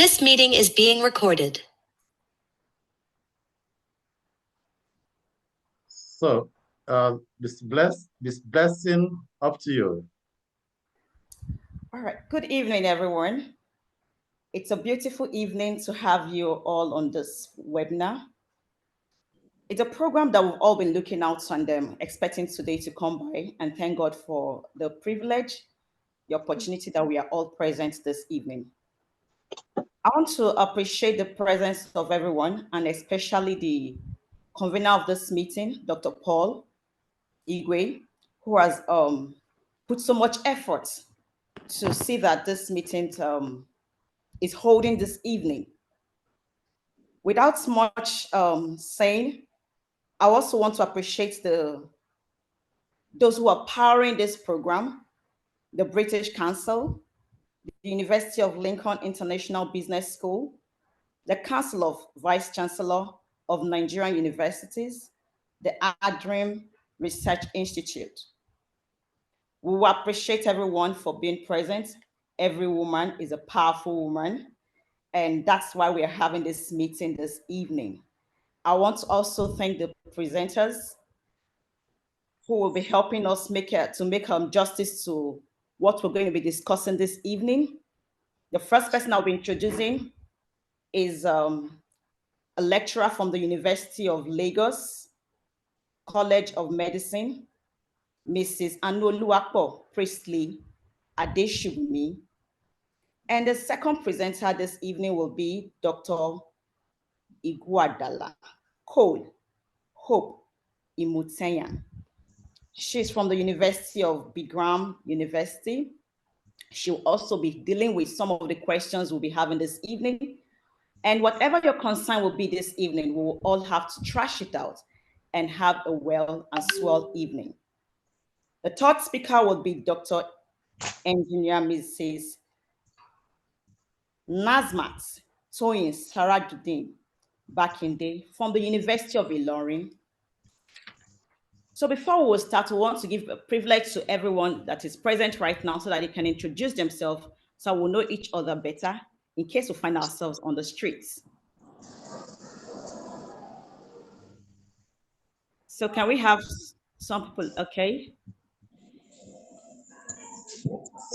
This meeting is being recorded. So, this blessing up to you. All right. Good evening, everyone. It's a beautiful evening to have you all on this webinar. It's a program that we've all been looking out on them, expecting today to come by, and thank God for the privilege, the opportunity that we are all present this evening. I want to appreciate the presence of everyone, and especially the convener of this meeting, Dr. Paul Igwe, who has put so much effort to see that this meeting is holding this evening. Without much saying, I also want to appreciate those who are powering this program, the British Council, the University of Lincoln International Business School, the Council of Vice Chancellor of Nigerian Universities, the ADREAM Research Institute. We will appreciate everyone for being present. Every woman is a powerful woman, and that's why we are having this meeting this evening. I want to also thank the presenters who will be helping us make justice to what we're going to be discussing this evening. The first person I'll be introducing is a lecturer from the University of Lagos College of Medicine, Mrs. Anoluwapo Priestley Adeshubumi. And the second presenter this evening will be Dr. Iguadala Cole Hope Imutenya. She's from the University of Bigram University. She'll also be dealing with some of the questions we'll be having this evening. And whatever your concern will be this evening, we'll all have to trash it out and have a well and swell evening. The third speaker will be Dr. Engineer Mrs. Nazmat Toyin Sarajuddin Bakinde from the University of Ilorin. So before we will start, we want to give a privilege to everyone that is present right now so that they can introduce themselves so we'll know each other better in case we find ourselves on the streets. So can we have some people, okay?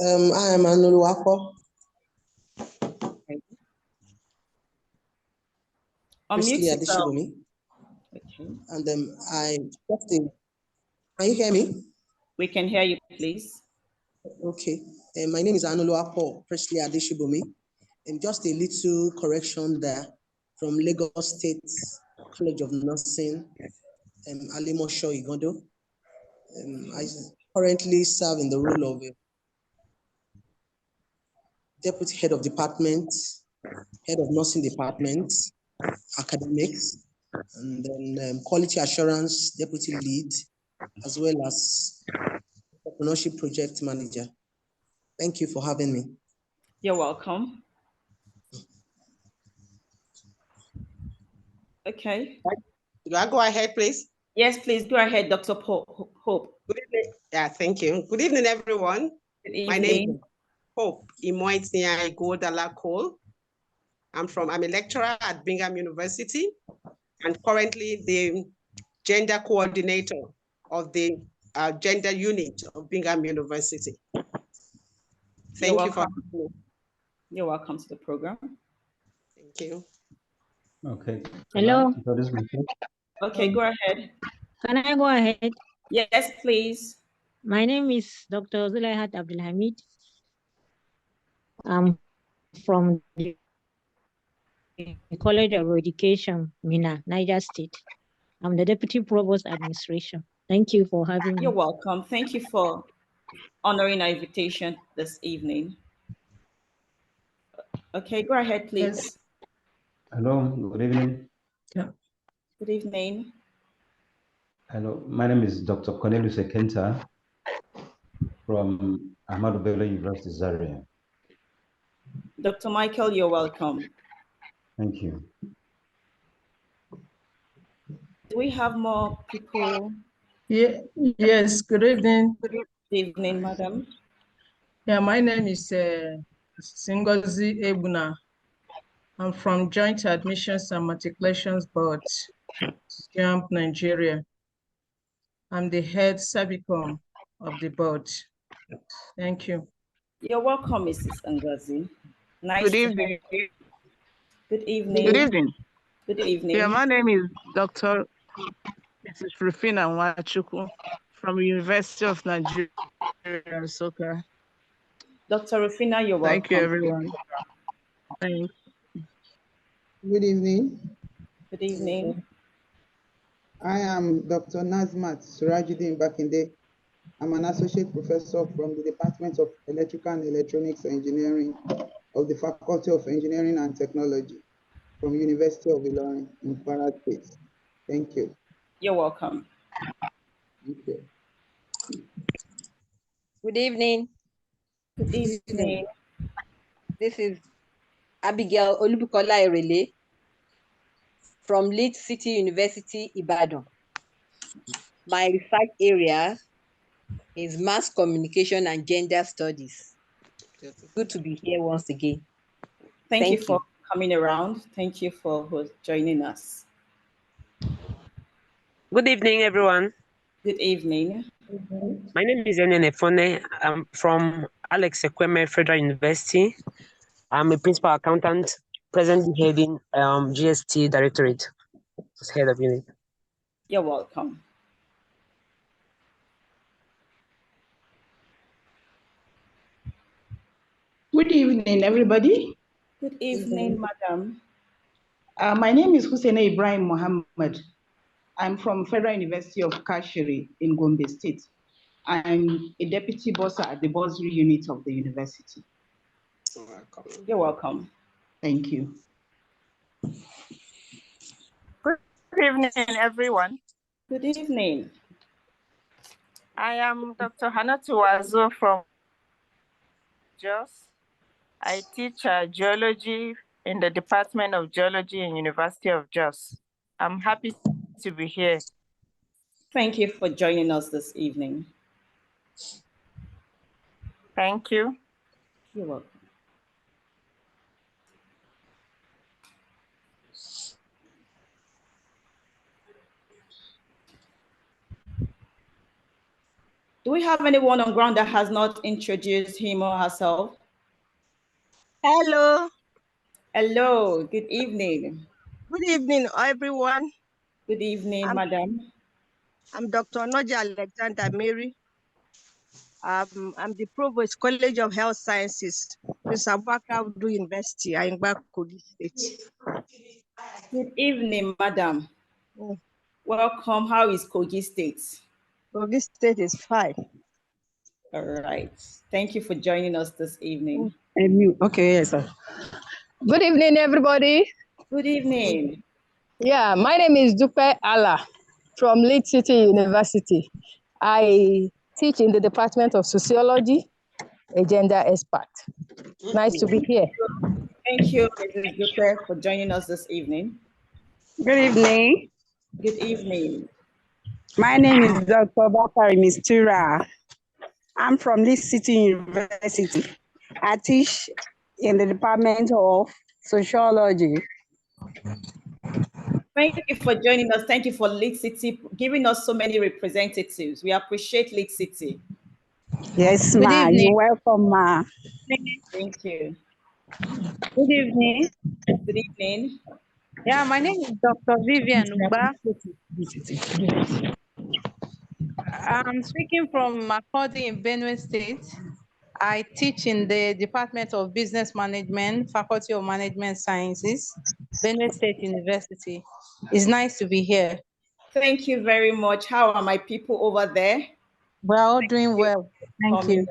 I am Anoluwapo. Okay. Unmute yourself. Okay. And can you hear me? We can hear you, please. Okay. My name is Anoluwapo Presley Adeshubumi. And just a little correction there from Lagos State College of Nursing, Alimosho Igodo. I currently serve in the role of Deputy Head of Department, Head of Nursing Department, Academics, and then Quality Assurance Deputy Lead, as well as Entrepreneurship Project Manager. Thank you for having me. You're welcome. Okay. Do I go ahead, please? Yes, please go ahead, Dr. Hope. Good evening. Yeah, thank you. Good evening, everyone. Good evening. My name is Hope Imoitnia Godala Cole. I'm a lecturer at Bingham University and currently the gender coordinator of the gender unit of Bingham University. Thank you for having me. You're welcome to the program. Thank you. Okay. Hello. Okay, go ahead. Can I go ahead? Yes, please. My name is Dr. Zulaihat Abdulhamid. I'm from the College of Education, Mina, Niger State. I'm the Deputy Provost Administration. Thank you for having me. You're welcome. Thank you for honoring our invitation this evening. Okay, go ahead, please. Yes. Hello, good evening. Yeah. Good evening. Hello, my name is Dr. Cornelius Ekenta from Ahmadu Bello University, Zaria. Dr. Michael, you're welcome. Thank you. Do we have more people? Yeah, yes, good evening. Good evening, madam. Yeah, my name is Singozi Ebuna. I'm from Joint Admissions and Matriculations Board, JAMB, Nigeria. I'm the head Sabicom of the board. Thank you. You're welcome, Mrs. Ngozi. Nice Good to have evening. you. Good evening. Good evening. Good evening. Yeah, my name is Dr. Mrs. Rufina Nwachukwu from University of Nigeria, Nsukka. Dr. Rufina, you're welcome. Thank you, everyone. Thanks. Good evening. Good evening. I am Dr. Nazmat Surajuddin Bakinde. I'm an associate professor from the Department of Electrical and Electronics Engineering of the Faculty of Engineering and Technology from University of Ilorin in Kwara State. Thank you. You're welcome. Thank you. Good evening. Good evening. This is Abigail Olubukola Erele from Leeds City University, Ibadan. My research area is mass communication and gender studies. Good to be here once again. Thank you for coming around. Thank you for joining us. Good evening, everyone. Good evening. My name is Enene Fone. I'm from Alex Ekweme Federal University. I'm a principal accountant, presently heading GST Directorate as head of unit. You're welcome. Good evening, everybody. Good evening, madam. My name is Hussein Ibrahim Mohammed. I'm from Federal University of Kashiri in Gombe State. I'm a deputy bursar at the bursary unit of the university. You're welcome. Thank you. Good evening, everyone. Good evening. I am Dr. Hannatu Wazo from Jos. I teach geology in the Department of Geology in University of Jos. I'm happy to be here. Thank you for joining us this evening. Thank you. You're welcome. Do we have anyone on ground that has not introduced him or herself? Hello. Hello, good evening. Good evening, everyone. Good evening, madam. I'm Dr. Noja Alexander Mary. I'm the Provost, College of Health Sciences, Abubakar University, Ayingba, Kogi State. Good evening, madam. Welcome. How is Kogi State? Kogi State is fine. All right. Thank you for joining us this evening. Okay, yes, sir. Good evening, everybody. Good evening. Yeah, my name is Dupe Allah from Leeds City University. I teach in the Department of Sociology, a gender expert. Nice to be here. Thank you, Mrs. Dupe, for joining us this evening. Good evening. Good evening. My name is Dr. Bakari Mistura. I'm from Leeds City University. I teach in the Department of Sociology. Thank you for joining us. Thank you for Leeds City, giving us so many representatives. We appreciate Leeds City. Yes, ma. You're welcome, ma. Thank you. Good evening. Good evening. Yeah, my name is Dr. Vivian Uba. I'm speaking from Makurdi in Benue State. I teach in the Department of Business Management, Faculty of Management Sciences, Benue State University. It's nice to be here. Thank you very much. How are my people over there? We're all doing well. Thank you.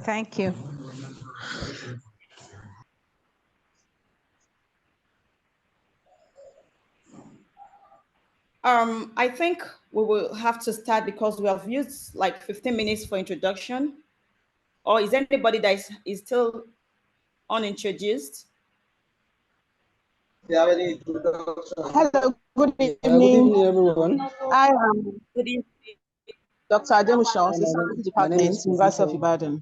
Thank you. I think we will have to start because we have used like 15 minutes for introduction. Or is anybody that is still unintroduced? Hello, good evening. Good evening, everyone. I am Dr. Ademusha, Sociology Department, University of Ibadan.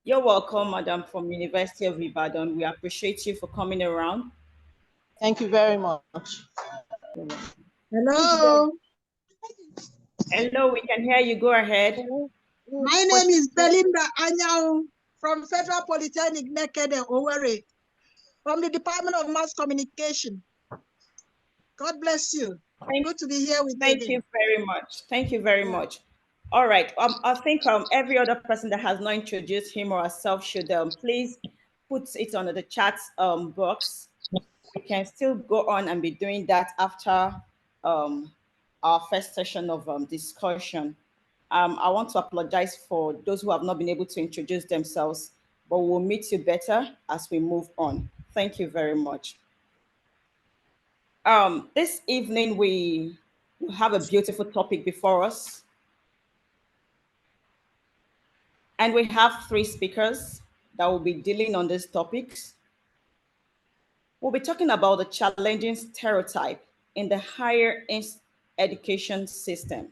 You're welcome, Madam, from University of Ibadan. We appreciate you for coming around. Thank you very much. Hello. Hello, we can hear you. Go ahead. My name is Belinda Anyao from Federal Polytechnic Nekede, Owerri, from the Department of Mass Communication. God bless you. Good to be here with you. Thank you very much. Thank you very much. All right. I think every other person that has not introduced him or herself should please put it on the chat box. We can still go on and be doing that after our first session of discussion. I want to apologize for those who have not been able to introduce themselves, but we'll meet you better as we move on. Thank you very much. This evening, we have a beautiful topic before us. And we have 3 speakers that will be dealing on these topics. We'll be talking about the challenging stereotype in the higher education system.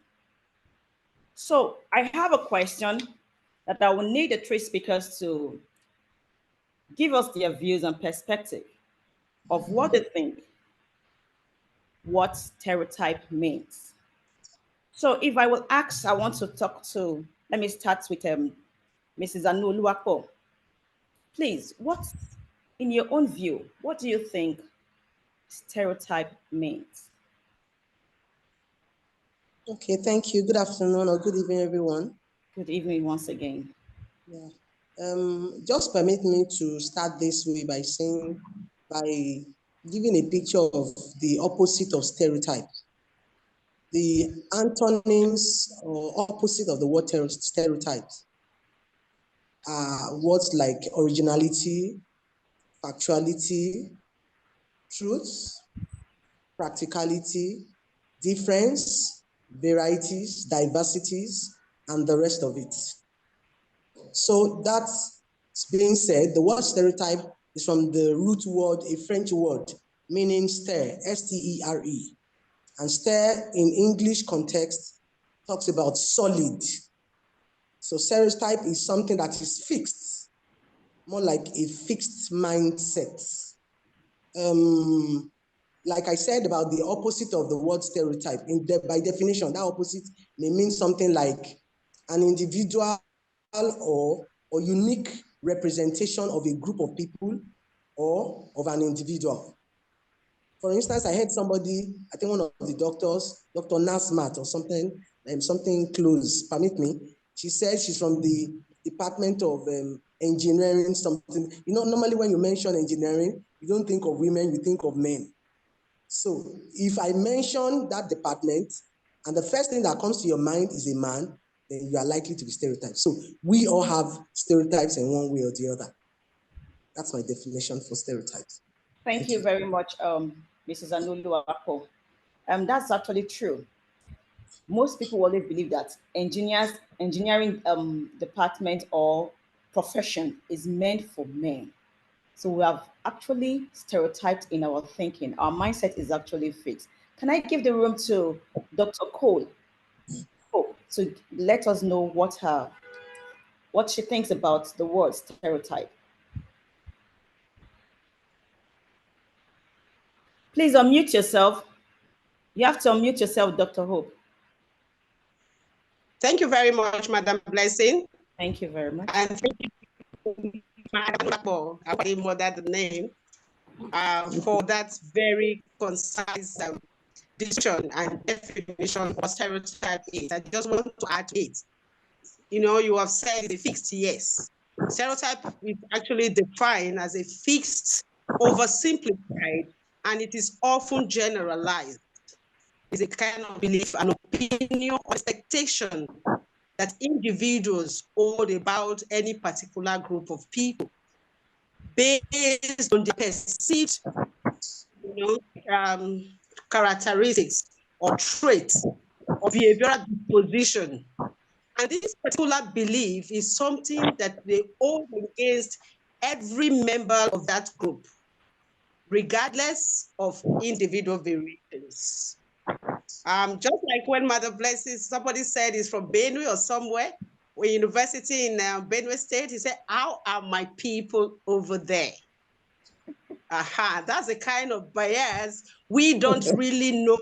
So I have a question that I will need the 3 speakers to give us their views and perspective of what they think what stereotype means. So if I will ask, I want to talk to, let me start with Mrs. Anuluapo. Please, in your own view, what do you think stereotype means? Okay, thank you. Good afternoon or good evening, everyone. Good evening once again. Yeah. Just permit me to start this way by giving a picture of the opposite of stereotype. The antonyms or opposite of the word stereotypes are words like originality, factuality, truth, practicality, difference, varieties, diversities, and the rest of it. So that's being said, the word stereotype is from the root word, a French word, meaning stare, S-T-E-R-E. And stare in English context talks about solid. So stereotype is something that is fixed, more like a fixed mindset. Like I said about the opposite of the word stereotype, by definition, that opposite may mean something like an individual or unique representation of a group of people or of an individual. For instance, I heard somebody, I think one of the doctors, Dr. Nasmat or something, something close, permit me, she said she's from the Department of Engineering, something. You know, normally when you mention engineering, you don't think of women, you think of men. So if I mention that department and the first thing that comes to your mind is a man, then you are likely to be stereotyped. So we all have stereotypes in one way or the other. That's my definition for stereotypes. Thank you very much, Mrs. Anuluapo. That's actually true. Most people always believe that engineering department or profession is meant for men. So we have actually stereotyped in our thinking. Our mindset is actually fixed. Can I give the room to Dr. Cole to let us know what she thinks about the word stereotype? Please unmute yourself. You have to unmute yourself, Dr. Hope. Thank you very much, Madam Blessing. Thank you very much. And thank you, Madam Labo, I murdered the name, for that very concise decision and definition of what stereotype is. I just want to add to it. You know, you have said the fixed, yes. Stereotype is actually defined as a fixed, oversimplified, and it is often generalized. It's a kind of belief, an opinion, or expectation that individuals hold about any particular group of people based on the perceived, characteristics or traits or behavioral disposition. And this particular belief is something that they hold against every member of that group, regardless of individual variations. Just like when Mother Blesses, somebody said is from Benue or somewhere, university in Benue State. He said, how are my people over there? Aha, that's a kind of bias we don't really know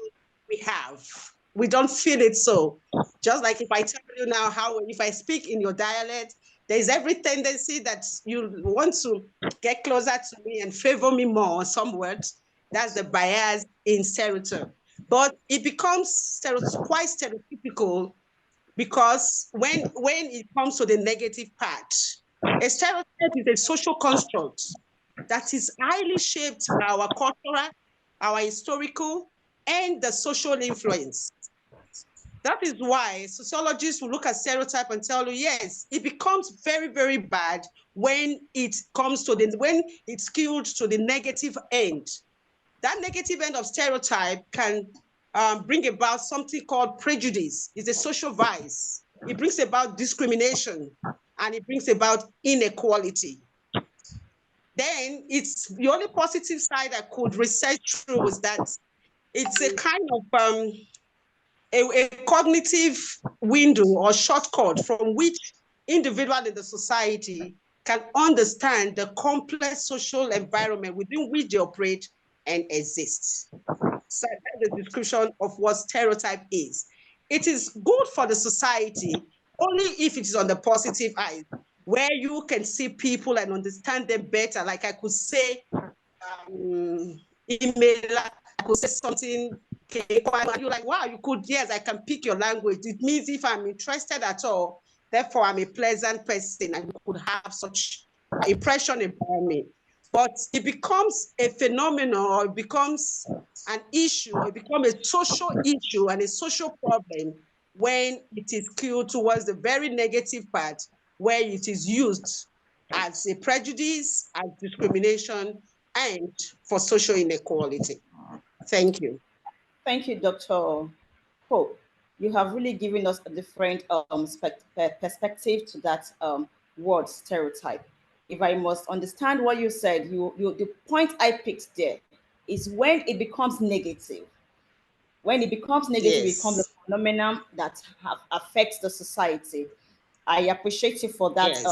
we have. We don't feel it so. Just like if I tell you now how, if I speak in your dialect, there's every tendency that you want to get closer to me and favor me more on some words. That's the bias in stereotype. But it becomes quite stereotypical because when it comes to the negative part, a stereotype is a social construct that is highly shaped by our cultural, our historical, and the social influence. That is why sociologists will look at stereotype and tell you, yes, it becomes very, very bad when it comes to when it's skewed to the negative end. That negative end of stereotype can bring about something called prejudice. It's a social vice. It brings about discrimination and it brings about inequality. Then it's the only positive side I could research through was that it's a kind of a cognitive window or shortcut from which individual in the society can understand the complex social environment within which they operate and exist. So that's the description of what stereotype is. It is good for the society only if it is on the positive eye, where you can see people and understand them better. Like I could say, email, I could say something, you're like, wow, you could, yes, I can pick your language. It means if I'm interested at all, therefore I'm a pleasant person and you could have such impression about me. But it becomes a phenomenon or it becomes an issue, it becomes a social issue and a social problem when it is skewed towards the very negative part, where it is used as a prejudice, as discrimination, and for social inequality. Thank you. Thank you, Dr. Pope. You have really given us a different perspective to that word stereotype. If I must understand what you said, the point I picked there is when it becomes negative. When it becomes negative, yes, it becomes a phenomenon that affects the society. I appreciate you for that, yes,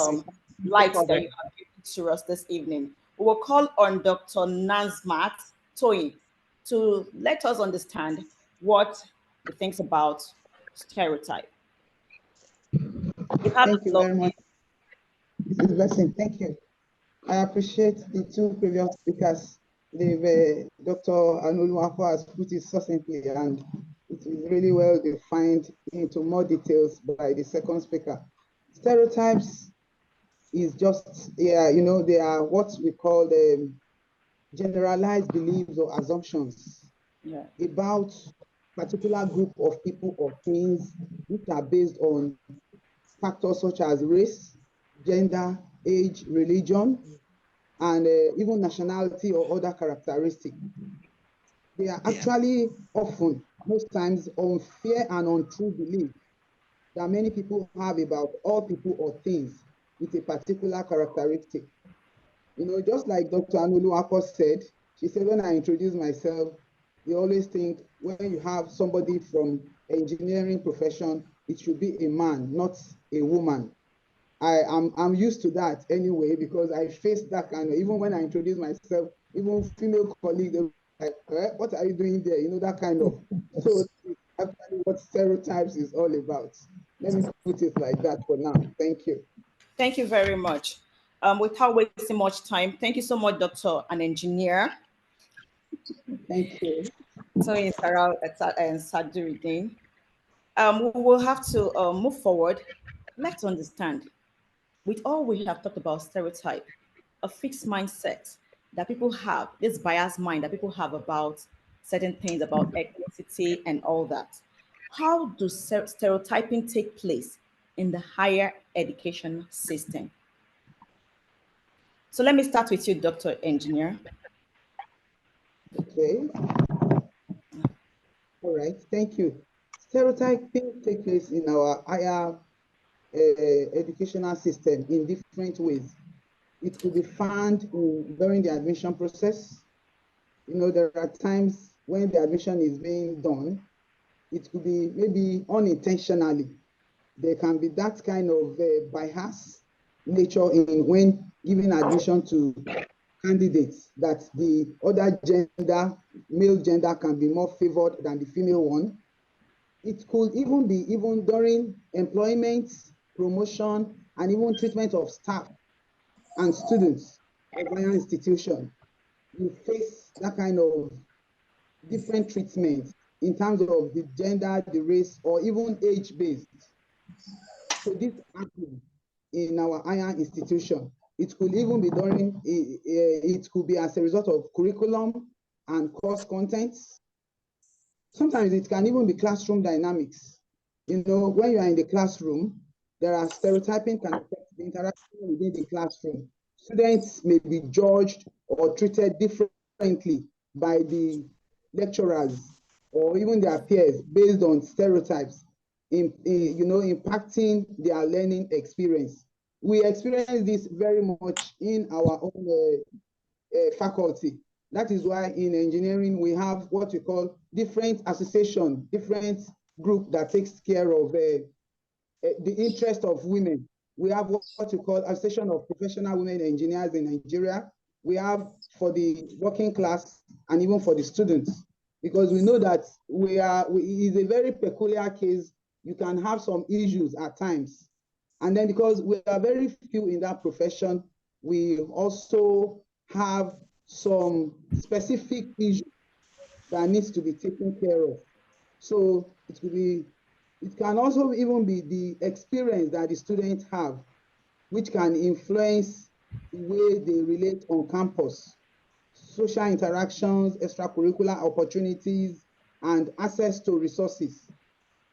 light that you have given to us this evening. We will call on Dr. Nazmat Toyin to let us understand what he thinks about stereotype. Thank you very much. It's a blessing. Thank you. I appreciate the two previous speakers. Dr. Anuluapo has put it succinctly, and it is really well defined into more details by the second speaker. Stereotypes is just, yeah, you know, they are what we call the generalized beliefs or assumptions, yeah, about a particular group of people or things which are based on factors such as race, gender, age, religion, and even nationality or other characteristics. They are actually often, most times, unfair and untrue beliefs that many people have about all people or things with a particular characteristic. You know, just like Dr. Anuluapo said, she said, when I introduce myself, they always think when you have somebody from engineering profession, it should be a man, not a woman. I'm used to that anyway, because I face that kind of, even when I introduce myself, even female colleagues, like, what are you doing there? You know, that kind of. So actually what stereotypes is all about. Let me put it like that for now. Thank you. Thank you very much. Without wasting much time, thank you so much, Doctor, an engineer. Thank you. So in Sarah and Saduridin. We will have to move forward. Let's understand, with all we have talked about stereotype, a fixed mindset that people have, this biased mind that people have about certain things, about ethnicity and all that. How does stereotyping take place in the higher education system? So let me start with you, Dr. Engineer. Okay. All right, thank you. Stereotyping takes place in our higher educational system in different ways. It could be found during the admission process. You know, there are times when the admission is being done, it could be maybe unintentionally. there can be that kind of bias nature in when giving admission to candidates, that the other gender, male gender, can be more favored than the female one. It could even be even during employment, promotion, and even treatment of staff and students of higher institution. You face that kind of different treatment in terms of the gender, the race, or even age-based. So this happens in our higher institution. It could even be during, it could be as a result of curriculum and course contents. Sometimes it can even be classroom dynamics. You know, when you are in the classroom, there are stereotyping can affect the interaction within the classroom. Students may be judged or treated differently by the lecturers or even their peers based on stereotypes, impacting their learning experience. We experience this very much in our own faculty. That is why in engineering, we have what we call different association, different group that takes care of the interest of women. We have what we call Association of Professional Women Engineers in Nigeria. We have for the working class and even for the students, because we know that it is a very peculiar case. You can have some issues at times. And then because we are very few in that profession, we also have some specific issues that needs to be taken care of. So it can also even be the experience that the students have, which can influence the way they relate on campus, social interactions, extracurricular opportunities, and access to resources.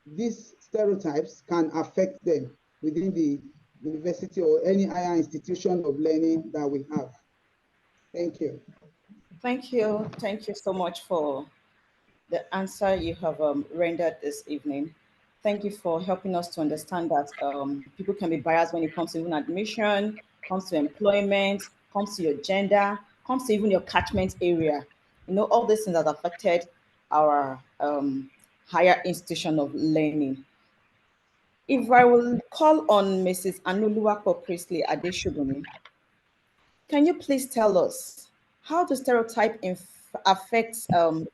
These stereotypes can affect them within the university or any higher institution of learning that we have. Thank you. Thank you. Thank you so much for the answer you have rendered this evening. Thank you for helping us to understand that people can be biased when it comes to even admission, comes to employment, comes to your gender, comes to even your catchment area. You know, all these things that affected our higher institution of learning. If I will call on Mrs. Anuluwako Priestley Adeshubumi, can you please tell us how the stereotype affects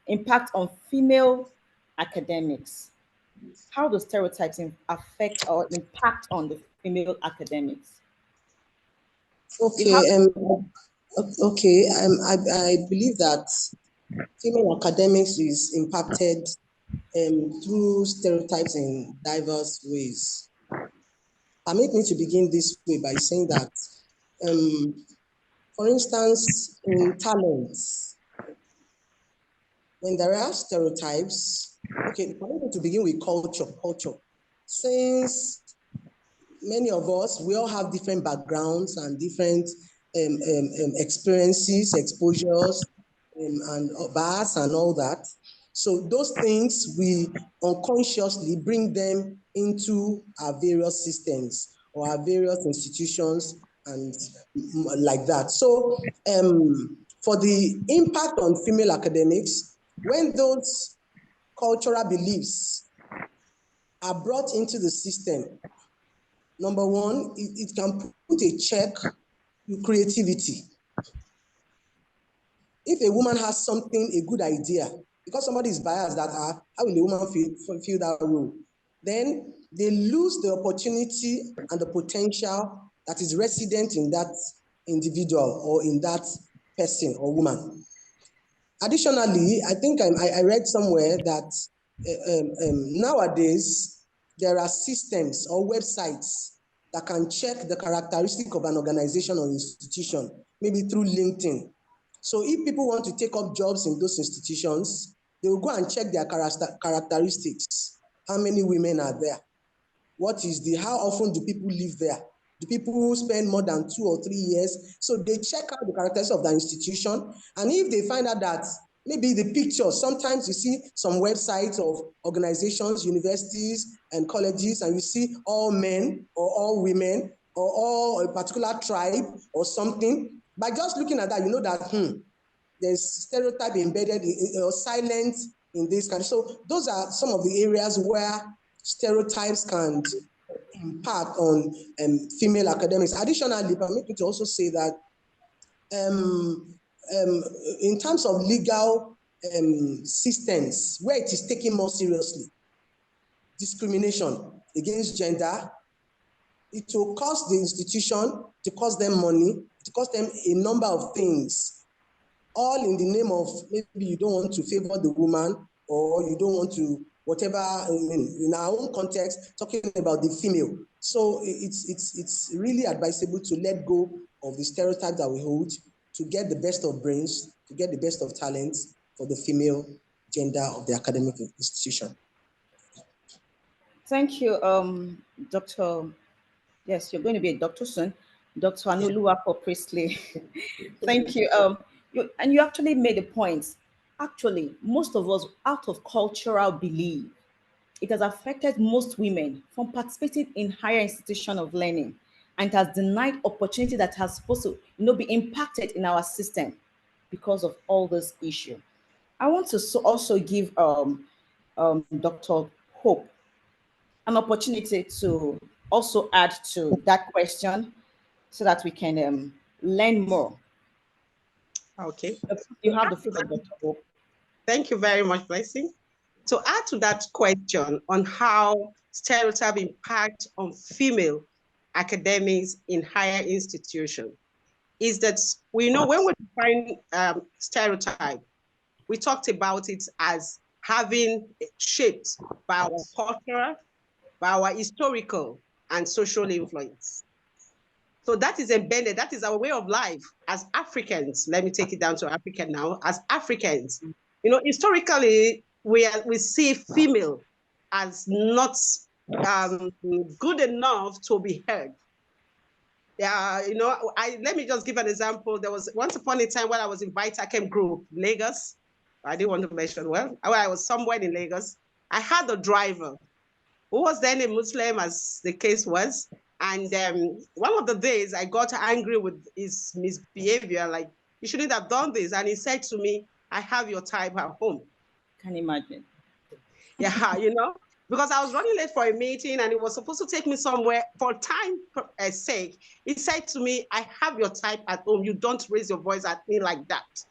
impact on female academics? How do stereotypes affect or impact on the female academics? Okay, I believe that female academics is impacted through stereotypes in diverse ways. Permit me to begin this way by saying that, for instance, in talents, when there are stereotypes, okay, permit me to begin with culture. Since many of us, we all have different backgrounds and different experiences, exposures, and bias and all that. So those things, we unconsciously bring them into our various systems or our various institutions and like that. So for the impact on female academics, when those cultural beliefs are brought into the system, number one, it can put a check to creativity. If a woman has something, a good idea, because somebody is biased that how will a woman fulfill that role, then they lose the opportunity and the potential that is resident in that individual or in that person or woman. Additionally, I think I read somewhere that nowadays there are systems or websites that can check the characteristic of an organization or institution, maybe through LinkedIn. So if people want to take up jobs in those institutions, they will go and check their characteristics. How many women are there? How often do people live there? Do people spend more than 2 or 3 years? So they check out the characteristics of the institution. And if they find out that maybe the pictures, sometimes you see some websites of organizations, universities, and colleges, and you see all men or all women or all a particular tribe or something. By just looking at that, you know that there's stereotype embedded or silent in this country. So those are some of the areas where stereotypes can impact on female academics. Additionally, permit me to also say that in terms of legal systems, where it is taken more seriously, discrimination against gender, it will cost the institution, to cost them money, to cost them a number of things, all in the name of maybe you don't want to favor the woman, or you don't want to, whatever, in our own context, talking about the female. So it's really advisable to let go of the stereotype that we hold, to get the best of brains, to get the best of talents for the female gender of the academic institution. Thank you, Dr. Yes, you're going to be a doctor soon, Dr. Anuluwapo Priestley. Thank you. You actually made a point. Actually, most of us, out of cultural belief, it has affected most women from participating in higher institution of learning, and it has denied opportunity that has supposed to, be impacted in our system because of all this issue. I want to also give Dr. Hope an opportunity to also add to that question so that we can learn more. Okay. You have the floor, Dr. Hope. Thank you very much, Blessing. To add to that question on how stereotype impact on female academics in higher institutions, is that we know when we define stereotype, we talked about it as having shaped by our cultural, by our historical and social influence. So that is embedded, that is our way of life as Africans. Let me take it down to African now. As Africans, historically, we see female as not good enough to be heard. Let me just give an example. There was once upon a time when I was in Vitakem Group, Lagos. I didn't want to mention, when I was somewhere in Lagos, I had a driver who was then a Muslim, as the case was. And one of the days I got angry with his misbehavior, like, you shouldn't have done this. And he said to me, I have your type at home. Can you imagine? Yeah, because I was running late for a meeting and he was supposed to take me somewhere for time's sake. He said to me, I have your type at home. You don't raise your voice at me like that.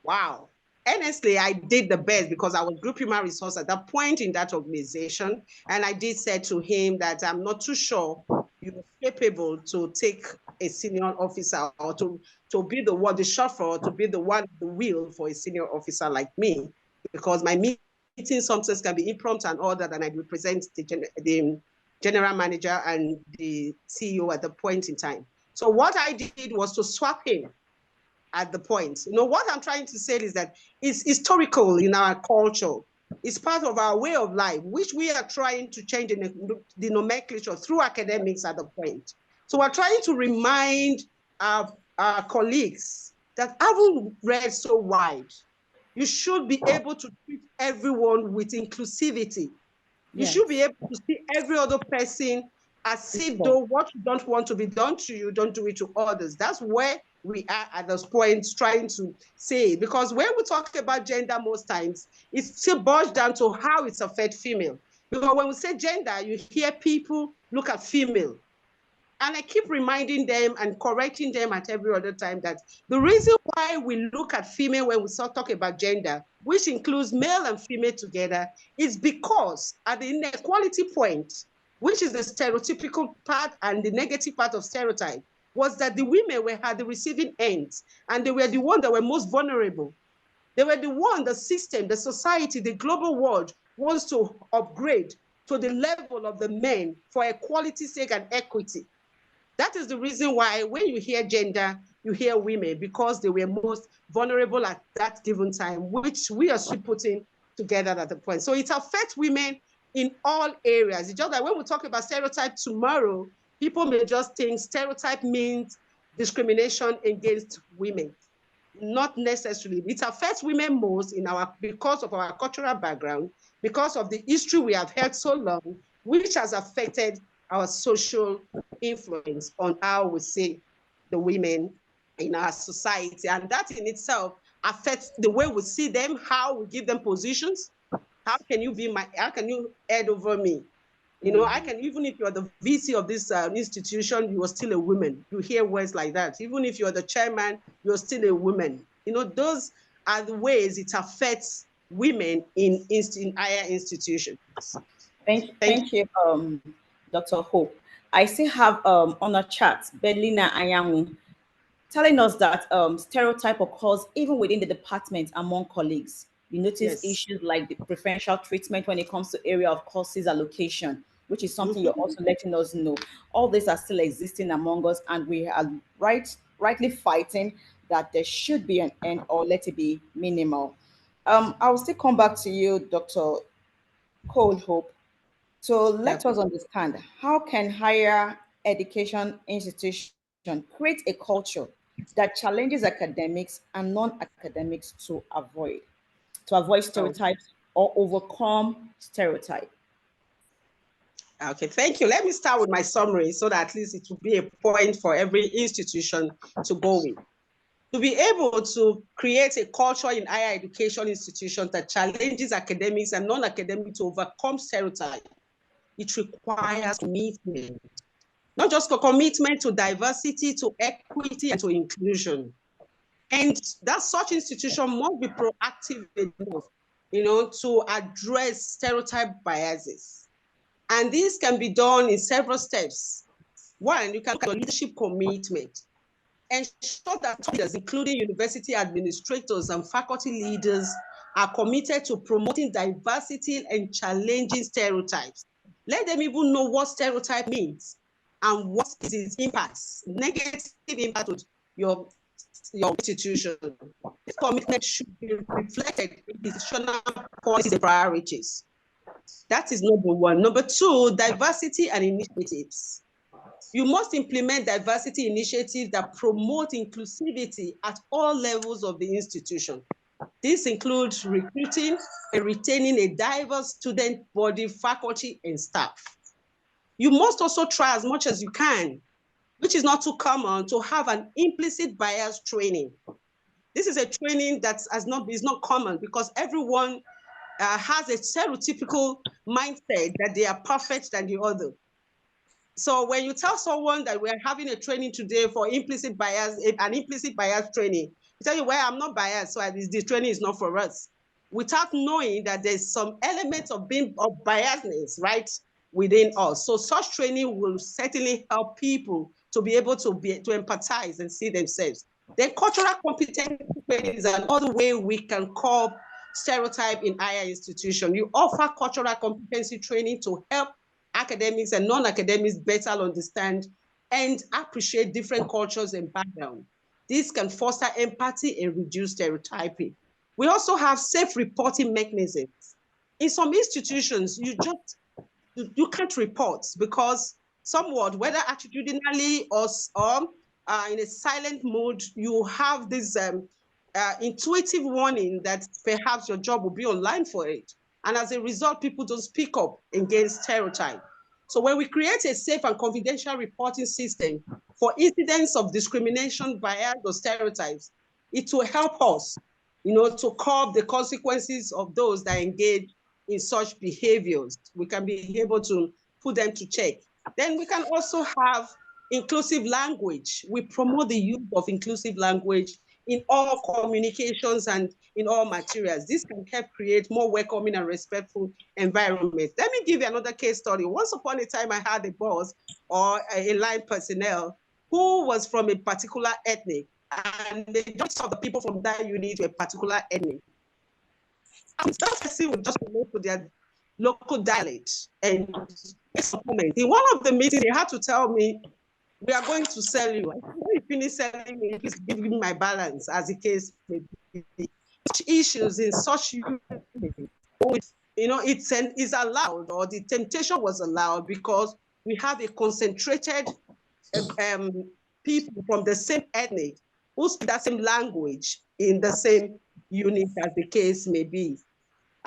Wow. Honestly, I did the best because I was group human resource at that point in that organization. And I did say to him that I'm not too sure you're capable to take a senior officer or to be the one, the chauffeur, to be the one, the wheel for a senior officer like me, because my meeting sometimes can be impromptu and all that, and I represent the general manager and the CEO at the point in time. So what I did was to swap him at the point. What I'm trying to say is that it's historical in our culture. It's part of our way of life, which we are trying to change in the nomenclature through academics at the point. So we're trying to remind our colleagues that haven't read so wide. You should be able to treat everyone with inclusivity. You should be able to see every other person as if though what you don't want to be done to you, don't do it to others. That's where we are at this point trying to say, because when we talk about gender most times, it's still boils down to how it affects female. Because when we say gender, you hear people look at female. And I keep reminding them and correcting them at every other time that the reason why we look at female when we start talking about gender, which includes male and female together, is because at the inequality point, which is the stereotypical part and the negative part of stereotype, was that the women were at the receiving ends, and they were the ones that were most vulnerable. They were the one, the system, the society, the global world wants to upgrade to the level of the men for equality's sake and equity. That is the reason why when you hear gender, you hear women, because they were most vulnerable at that given time, which we are still putting together at the point. So it affects women in all areas. It's just that when we talk about stereotype tomorrow, people may just think stereotype means discrimination against women. Not necessarily. It affects women most because of our cultural background, because of the history we have held so long, which has affected our social influence on how we see the women in our society. And that in itself affects the way we see them, how we give them positions. How can you head over me? You know, I can, even if you're the VC of this institution, you are still a woman. You hear words like that. Even if you're the chairman, you're still a woman. You know, those are the ways it affects women in higher institutions. Thank you, Dr. Hope. I still have on a chat, Belina Anyanwu, telling us that stereotype occurs even within the department among colleagues. You notice issues like the preferential treatment when it comes to area of courses allocation, which is something you're also letting us know. All these are still existing among us, and we are rightly fighting that there should be an end or let it be minimal. I will still come back to you, Dr. Cole Hope. So let us understand, how can higher education institution create a culture that challenges academics and non-academics to avoid stereotypes or overcome stereotype? Okay, thank you. Let me start with my summary so that at least it will be a point for every institution to go with. To be able to create a culture in higher education institutions that challenges academics and non-academics to overcome stereotypes, it requires commitment. Not just a commitment to diversity, to equity, and to inclusion. And that such institution must be proactive enough, you know, to address stereotype biases. And this can be done in several steps. One, you can have your leadership commitment. Ensure that leaders, including university administrators and faculty leaders, are committed to promoting diversity and challenging stereotypes. Let them even know what stereotype means and what is its impacts, negative impact on your institution. This commitment should be reflected in institutional policies and priorities. That is number one. Number two, diversity and initiatives. You must implement diversity initiatives that promote inclusivity at all levels of the institution. This includes recruiting and retaining a diverse student body, faculty, and staff. You must also try as much as you can, which is not too common, to have an implicit bias training. This is a training that is not common because everyone has a stereotypical mindset that they are perfect than the other. So when you tell someone that we're having a training today for implicit bias, an implicit bias training, you tell you, well, I'm not biased, so this training is not for us. Without knowing that there's some elements of biasness, right, within us. So such training will certainly help people to be able to empathize and see themselves. Then cultural competency training is another way we can curb stereotype in higher institutions. You offer cultural competency training to help academics and non-academics better understand and appreciate different cultures and backgrounds. This can foster empathy and reduce stereotyping. We also have safe reporting mechanisms. In some institutions, you can't report because somewhat, whether attitudinally or in a silent mode, you have this intuitive warning that perhaps your job will be online for it. And as a result, people don't speak up against stereotype. So when we create a safe and confidential reporting system for incidents of discrimination, bias, or stereotypes, it will help us, you know, to curb the consequences of those that engage in such behaviors. We can be able to put them to check. Then we can also have inclusive language. We promote the use of inclusive language in all communications and in all materials. This can help create more welcoming and respectful environment. Let me give you another case study. Once upon a time, I had a boss or a line personnel who was from a particular ethnic, and they just saw the people from that unit to a particular ethnic. And that person would just relate to their local dialect and in one of the meetings, they had to tell me, we are going to sell you. When you finish selling me, please give me my balance, as the case may be. Such issues in such units, you know, it's allowed, or the temptation was allowed because we have a concentrated people from the same ethnic who speak that same language in the same unit, as the case may be.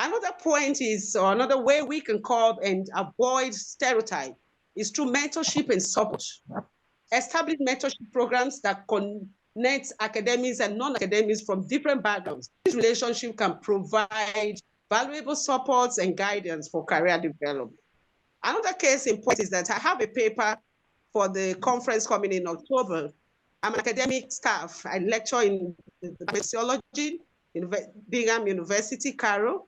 Another point is, or another way we can curb and avoid stereotype is through mentorship and support. Establish mentorship programs that connect academics and non-academics from different backgrounds. This relationship can provide valuable supports and guidance for career development. Another case in point is that I have a paper for the conference coming in October. I'm an academic staff. I lecture in sociology in Bingham University, Cairo.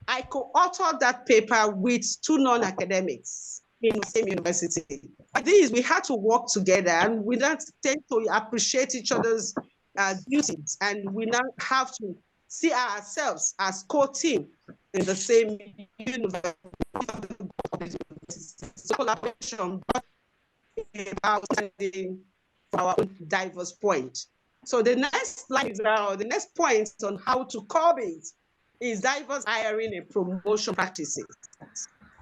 I co-authored that paper with 2 non-academics in the same university. These, we had to work together, and we now tend to appreciate each other's duties, and we now have to see ourselves as co-team in the same university. So collaboration about our own diverse point. So the next slide now, the next point on how to curb it is diverse hiring and promotion practices.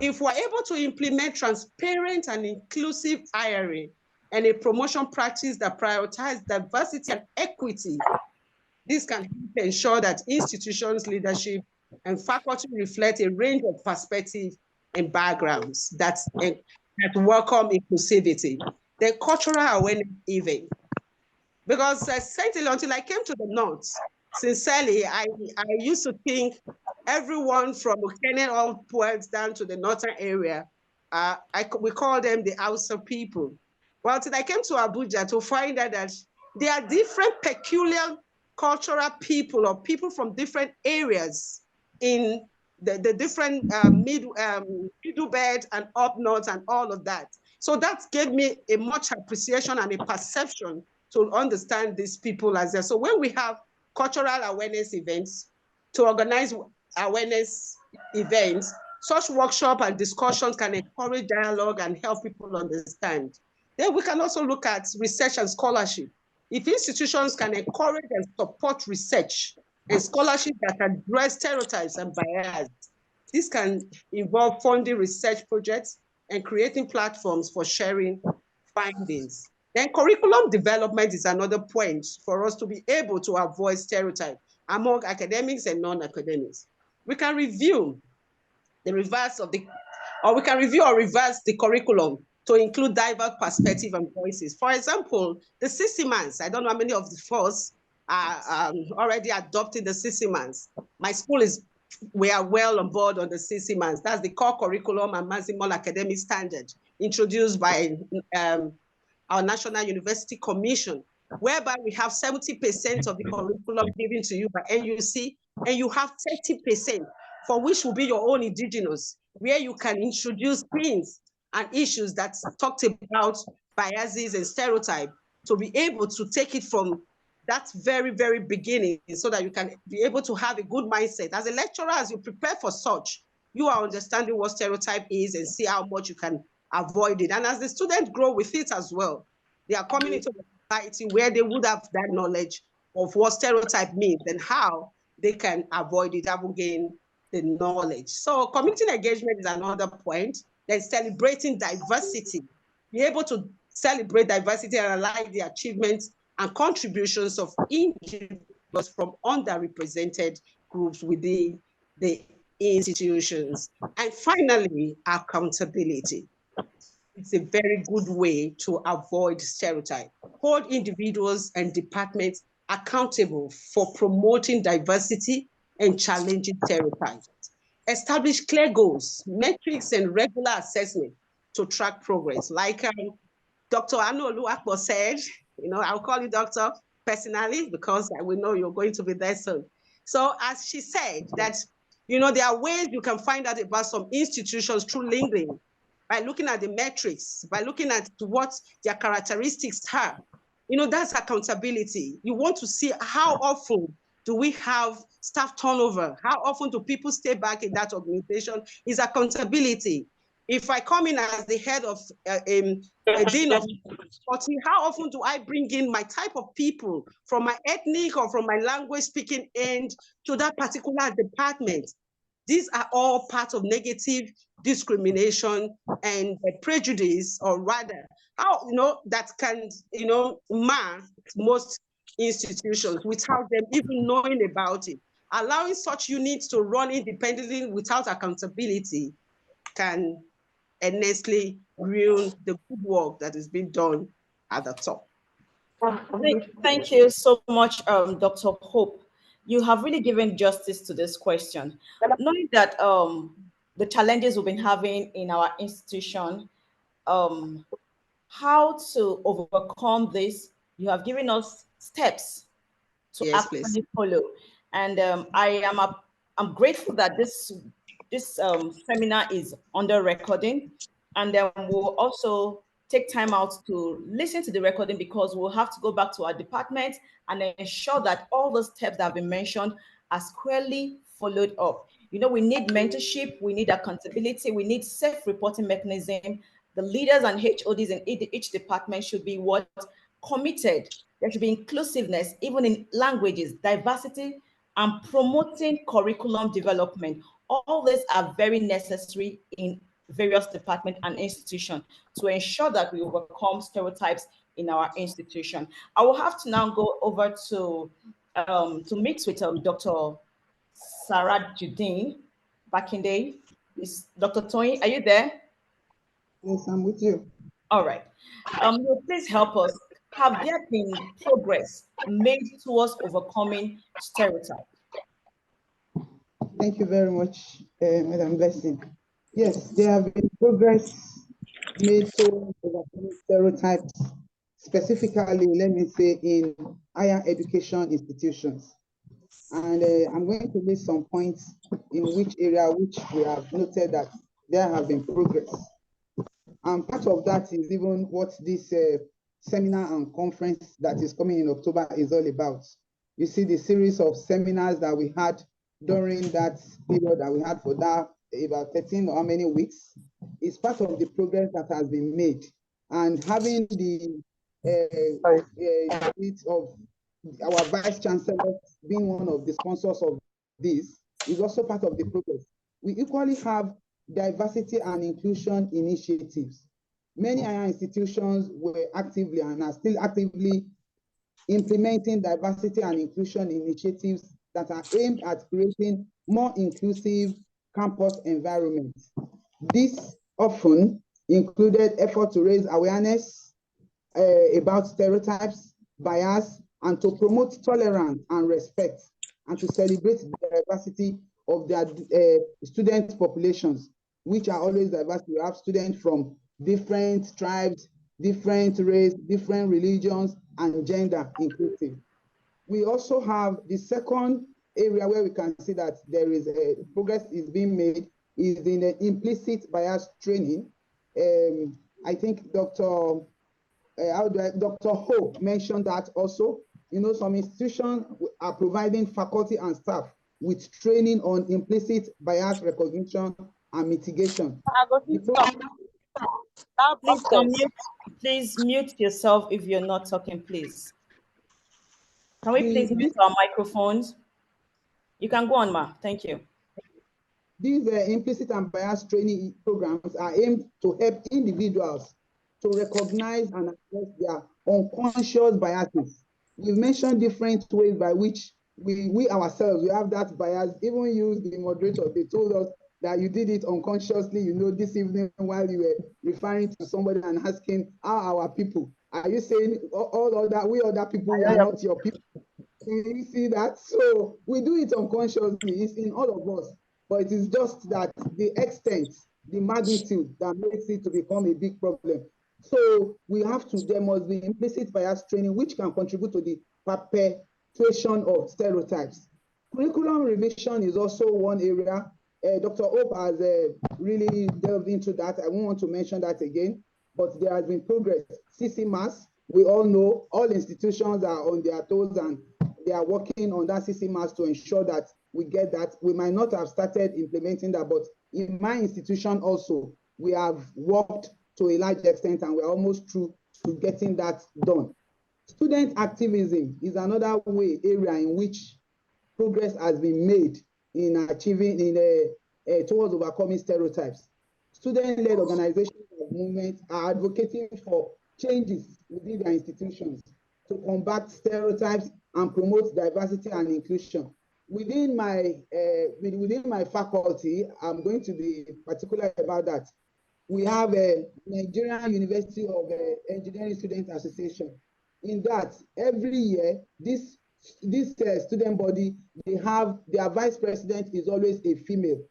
If we're able to implement transparent and inclusive hiring and a promotion practice that prioritizes diversity and equity, this can ensure that institutions, leadership, and faculty reflect a range of perspectives and backgrounds that welcome inclusivity. The cultural awareness even. Because essentially, until I came to the North, sincerely, I used to think everyone from Okene upwards down to the northern area, we call them the Hausa people. Well, until I came to Abuja to find out that there are different peculiar cultural people or people from different areas in the different middle belt and up north and all of that. So that gave me a much appreciation and a perception to understand these people as well. So when we have cultural awareness events, to organize awareness events, such workshops and discussions can encourage dialogue and help people understand. Then we can also look at research and scholarship. If institutions can encourage and support research and scholarship that address stereotypes and bias, this can involve funding research projects and creating platforms for sharing findings. Then curriculum development is another point for us to be able to avoid stereotypes among academics and non-academics. We can review the reverse of the, or we can review or reverse the curriculum to include diverse perspectives and voices. For example, the Sissimans, I don't know how many of us are already adopting the Sissimans. My school we are well on board on the Sissimans. That's the core curriculum and maximum academic standard introduced by our National University Commission, whereby we have 70% of the curriculum given to you by NUC, and you have 30% for which will be your own indigenous, where you can introduce things and issues that talked about biases and stereotypes to be able to take it from that very, very beginning so that you can be able to have a good mindset. As a lecturer, as you prepare for such, you are understanding what stereotype is and see how much you can avoid it. And as the students grow with it as well, they are coming into the society where they would have that knowledge of what stereotype means and how they can avoid it, have gain the knowledge. So community engagement is another point. Then celebrating diversity, be able to celebrate diversity and highlight the achievements and contributions of individuals from underrepresented groups within the institutions. And finally, accountability. It's a very good way to avoid stereotype. Hold individuals and departments accountable for promoting diversity and challenging stereotypes. Establish clear goals, metrics, and regular assessment to track progress. Like Dr. Anolu Akpo said, I'll call you doctor personally because we know you're going to be there soon. So as she said that, there are ways you can find out about some institutions through LinkedIn, by looking at the metrics, by looking at what their characteristics are. That's accountability. You want to see how often do we have staff turnover? How often do people stay back in that organization? Is accountability. If I come in as the head of a dean of faculty, how often do I bring in my type of people from my ethnic or from my language speaking end to that particular department? These are all part of negative discrimination and prejudice, or rather, how that can mar most institutions without them even knowing about it. Allowing such units to run independently without accountability can honestly ruin the good work that is being done at the top. Thank you so much, Dr. Hope. You have really given justice to this question. Knowing that the challenges we've been having in our institution, how to overcome this. You have given us steps to Yes, actually please. follow. And I'm grateful that this seminar is under recording, and we'll also take time out to listen to the recording, because we'll have to go back to our department and ensure that all the steps that have been mentioned are squarely followed up. You know, we need mentorship, we need accountability, we need self-reporting mechanism. The leaders and HODs in each department should be what? Committed. There should be inclusiveness, even in languages, diversity, and promoting curriculum development. All these are very necessary in various departments and institutions to ensure that we overcome stereotypes in our institution. I will have to now go over to meet with Dr. Sarah Judine Bakinde. Dr. Tony, are you there? Yes, I'm with you. All right. Please help us. Have there been progress made towards overcoming stereotypes? Thank you very much, Madam Blessing. Yes, there have been progress made towards overcoming stereotypes, specifically, let me say, in higher education institutions. And I'm going to list some points in which area which we have noted that there have been progress. And part of that is even what this seminar and conference that is coming in October is all about. You see the series of seminars that we had during that period that we had for that about 13 or how many weeks is part of the progress that has been made. And having the of our Vice Chancellor being one of the sponsors of this is also part of the progress. We equally have diversity and inclusion initiatives. Many higher institutions were actively and are still actively implementing diversity and inclusion initiatives that are aimed at creating more inclusive campus environments. This often included effort to raise awareness about stereotypes, bias, and to promote tolerance and respect, and to celebrate the diversity of their student populations, which are always diverse. We have students from different tribes, different race, different religions, and gender inclusive. We also have the second area where we can see that there is progress is being made is in the implicit bias training. I think Dr. Ho mentioned that also. You know, some institutions are providing faculty and staff with training on implicit bias recognition and mitigation. Please mute yourself if you're not talking, please. Can we please mute our microphones? You can go on, Ma. Thank you. These implicit and bias training programs are aimed to help individuals to recognize and address their unconscious biases. We've mentioned different ways by which we ourselves, we have that bias. Even you, the moderator, they told us that you did it unconsciously, you know, this evening while you were referring to somebody and asking, how our people? Are you saying all other, we other people are not your people? Can you see that? So we do it unconsciously, it's in all of us, but it is just that the extent, the magnitude that makes it to become a big problem. So we have to, there must be implicit bias training, which can contribute to the perpetuation of stereotypes. Curriculum revision is also one area. Dr. Hope has really delved into that. I won't want to mention that again, but there has been progress. CC Mass, we all know all institutions are on their toes and they are working on that CC Mass to ensure that we get that. We might not have started implementing that, but in my institution also, we have worked to a large extent and we're almost through to getting that done. Student activism is another area in which progress has been made in achieving, towards overcoming stereotypes. Student-led organizations and movements are advocating for changes within their institutions to combat stereotypes and promote diversity and inclusion. Within my faculty, I'm going to be particular about that. We have a Nigerian University of Engineering Student Association. In that, every year, this student body, they have their vice president is always a female.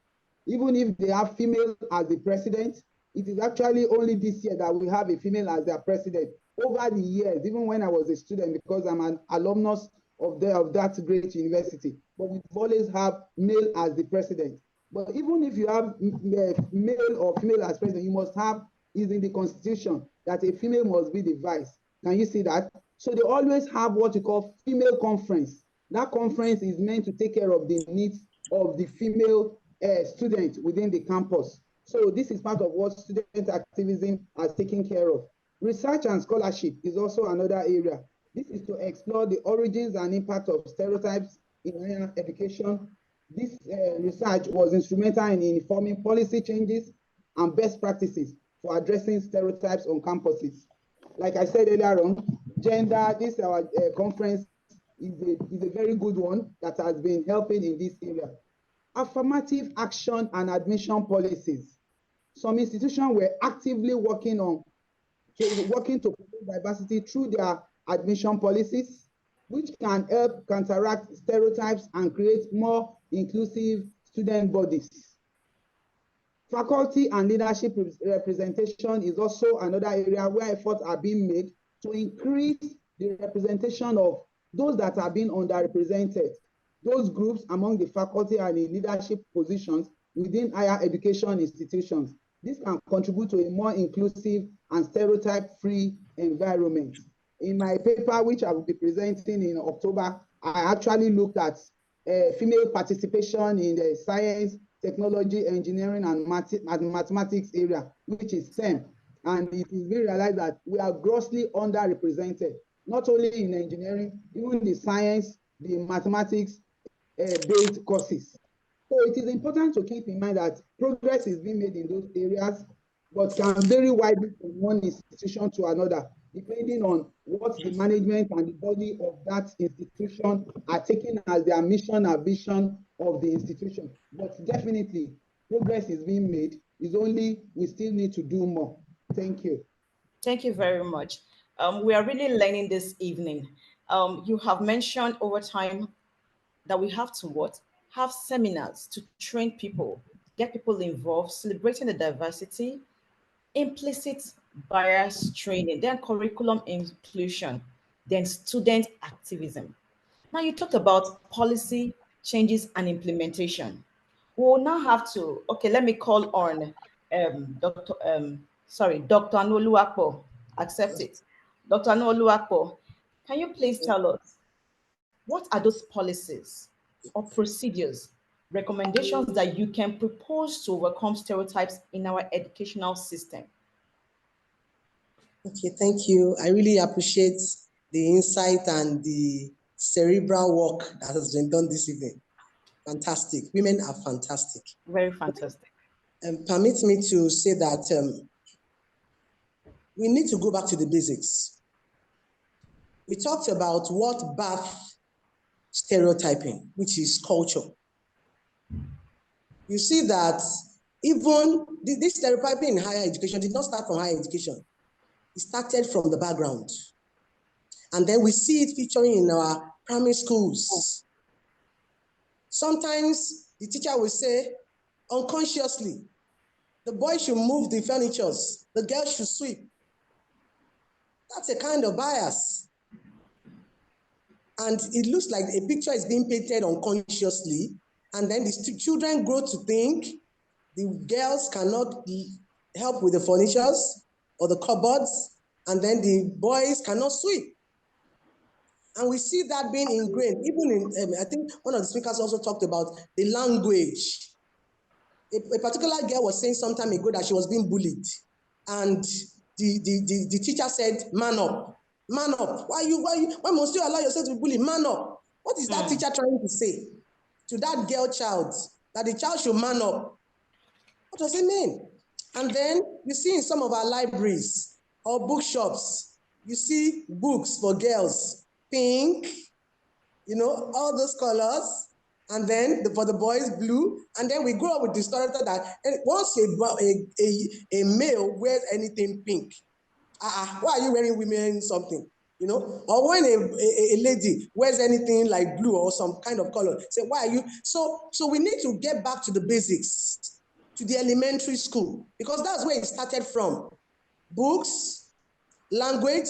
even if they have female as the president, it is actually only this year that we have a female as their president. Over the years, even when I was a student, because I'm an alumnus of that great university, but we always have male as the president. But even if you have male or female as president, you must have, is in the constitution, that a female must be the vice. Can you see that? So they always have what you call female conference. That conference is meant to take care of the needs of the female students within the campus. So this is part of what student activism has taken care of. Research and scholarship is also another area. This is to explore the origins and impact of stereotypes in higher education. This research was instrumental in informing policy changes and best practices for addressing stereotypes on campuses. Like I said earlier on, gender, this our conference is a very good one that has been helping in this area. Affirmative action and admission policies. Some institutions were actively working to promote diversity through their admission policies, which can help counteract stereotypes and create more inclusive student bodies. Faculty and leadership representation is also another area where efforts are being made to increase the representation of those that are being underrepresented, those groups among the faculty and in leadership positions within higher education institutions. This can contribute to a more inclusive and stereotype-free environment. In my paper, which I will be presenting in October, I actually looked at female participation in the science, technology, engineering, and mathematics area, which is STEM. And it is being realized that we are grossly underrepresented, not only in engineering, even the science, the mathematics based courses. So it is important to keep in mind that progress is being made in those areas, but can vary widely from one institution to another, depending on what the management and the body of that institution are taking as their mission and vision of the institution. But definitely, progress is being made. It's only we still need to do more. Thank you. Thank you very much. We are really learning this evening. You have mentioned over time that we have to what? Have seminars to train people, get people involved, celebrating the diversity, implicit bias training, then curriculum inclusion, then student activism. Now you talked about policy changes and implementation. We'll now have to, okay, let me call on Dr. Anoluwapo. Accept it. Dr. Anoluwapo, can you please tell us, what are those policies or procedures, recommendations that you can propose to overcome stereotypes in our educational system? Okay, thank you. I really appreciate the insight and the cerebral work that has been done this evening. Fantastic. Women are fantastic. Very fantastic. And permit me to say that we need to go back to the basics. We talked about what birthed stereotyping, which is culture. You see that even this stereotyping in higher education did not start from higher education. It started from the background. And then we see it featuring in our primary schools. Sometimes the teacher will say, unconsciously, the boy should move the furnitures, the girl should sweep. That's a kind of bias. And it looks like a picture is being painted unconsciously, and then the children grow to think the girls cannot help with the furnitures or the cupboards, and then the boys cannot sweep. And we see that being ingrained, even in, I think one of the speakers also talked about the language. A particular girl was saying some time ago that she was being bullied. And the teacher said, man up, man up. Why must you allow yourself to be bullied? Man up. What is that teacher trying to say to that girl child? That the child should man up. What does it mean? And then you see in some of our libraries or bookshops, you see books for girls, pink, you know, all those colors. And then for the boys, blue. And then we grow up with the story that once a male wears anything pink, why are you wearing women something? You know, or when a lady wears anything like blue or some kind of color, say, why are you? So we need to get back to the basics. to the elementary school, because that's where it started from. Books, language,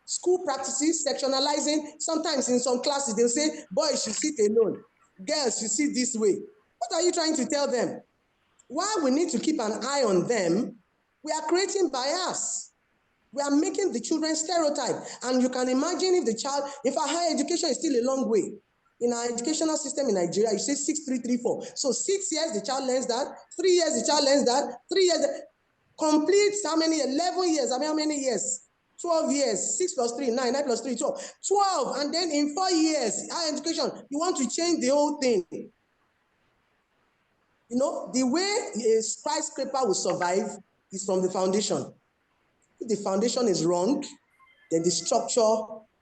school practices, sectionalizing. Sometimes in some classes, they'll say, boys should sit alone, girls should sit this way. What are you trying to tell them? While we need to keep an eye on them, we are creating bias. We are making the children stereotype. And you can imagine if the child, if our higher education is still a long way. In our educational system in Nigeria, you say 6-3-3-4. So 6 years, the child learns that. 3 years, the child learns that. 3 years, completes how many? 11 years. I mean, how many years? 12 years. 6 plus 3, 9. 9 plus 3, 12. 12. And then in 4 years, higher education, you want to change the whole thing. You know, the way a skyscraper will survive is from the foundation. If the foundation is wrong, then the structure,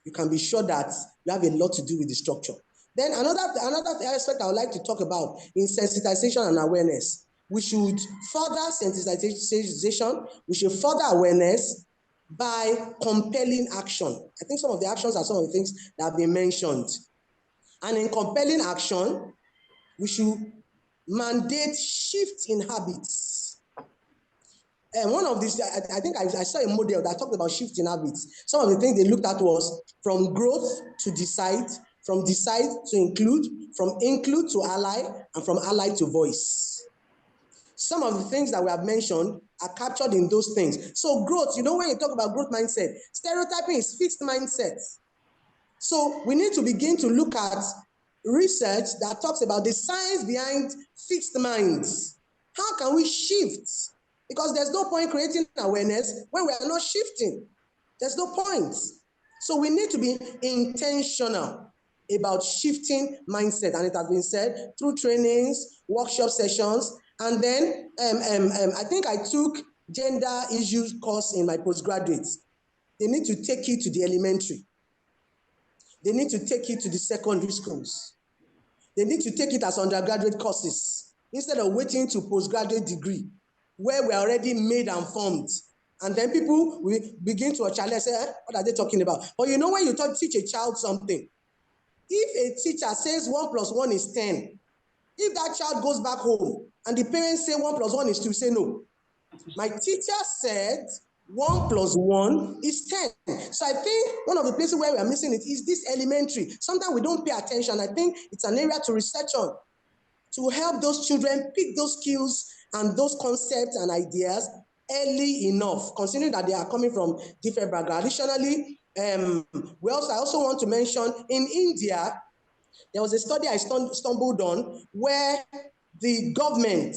you can be sure that you have a lot to do with the structure. Then another aspect I would like to talk about is sensitization and awareness. We should further sensitization, we should further awareness by compelling action. I think some of the actions are some of the things that have been mentioned. And in compelling action, we should mandate shift in habits. And one of these, I think I saw a model that talked about shift in habits. Some of the things they looked at was from growth to decide, from decide to include, from include to ally, and from ally to voice. Some of the things that we have mentioned are captured in those things. So growth, you know, when you talk about growth mindset, stereotyping is fixed mindset. So we need to begin to look at research that talks about the science behind fixed minds. How can we shift? Because there's no point creating awareness when we are not shifting. There's no point. So we need to be intentional about shifting mindset. And it has been said through trainings, workshop sessions, and then I think I took gender issues course in my postgraduates. They need to take it to the elementary. They need to take it to the secondary schools. They need to take it as undergraduate courses instead of waiting to postgraduate degree, where we're already made and formed. And then people will begin to challenge, say, what are they talking about? But you know, when you teach a child something, if a teacher says 1 plus 1 is 10, if that child goes back home and the parents say 1 plus 1 is 2, say no. My teacher said 1 plus 1 is 10. So I think one of the places where we are missing it is this elementary. Sometimes we don't pay attention. I think it's an area to research on, to help those children pick those skills and those concepts and ideas early enough, considering that they are coming from different backgrounds. Additionally, I also want to mention in India, there was a study I stumbled on where the government,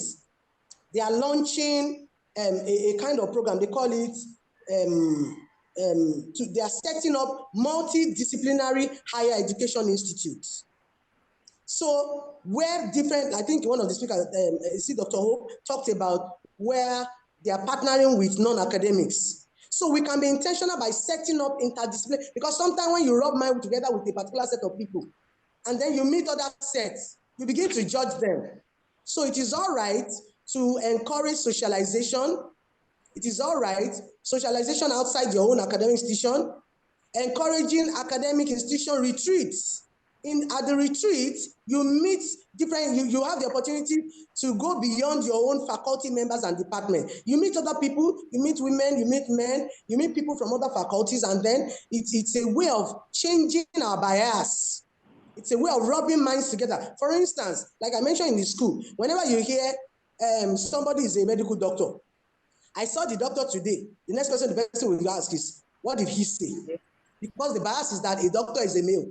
they are launching a kind of program. They call it, they are setting up multidisciplinary higher education institutes. So where different, I think one of the speakers, Dr. Hope, talked about where they are partnering with non-academics. So we can be intentional by setting up interdisciplinary, because sometimes when you rub mind together with a particular set of people, and then you meet other sets, you begin to judge them. So it is all right to encourage socialization. It is all right, socialization outside your own academic institution, encouraging academic institution retreats. At the retreat, you meet different, you have the opportunity to go beyond your own faculty members and department. You meet other people, you meet women, you meet men, you meet people from other faculties, and then it's a way of changing our bias. It's a way of rubbing minds together. For instance, like I mentioned in the school, whenever you hear somebody is a medical doctor, I saw the doctor today, the next question the person will ask is, what did he say? Because the bias is that a doctor is a male.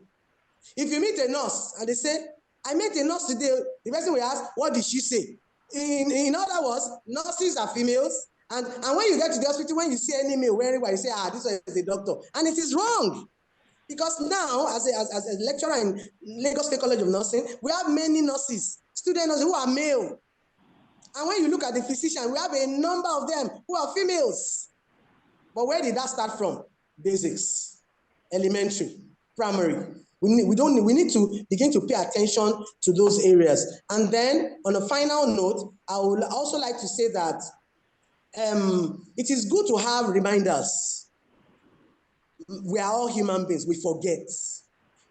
If you meet a nurse and they say, I met a nurse today, the person will ask, what did she say? In other words, nurses are females. And when you get to the hospital, when you see any male wearing white, you say, this one is a doctor. And it is wrong. Because now, as a lecturer in Lagos State College of Nursing, we have many nurses, student nurses who are male. And when you look at the physician, we have a number of them who are females. But where did that start from? Basics, elementary, primary. We need to begin to pay attention to those areas. And then, on a final note, I would also like to say that it is good to have reminders. We are all human beings. We forget.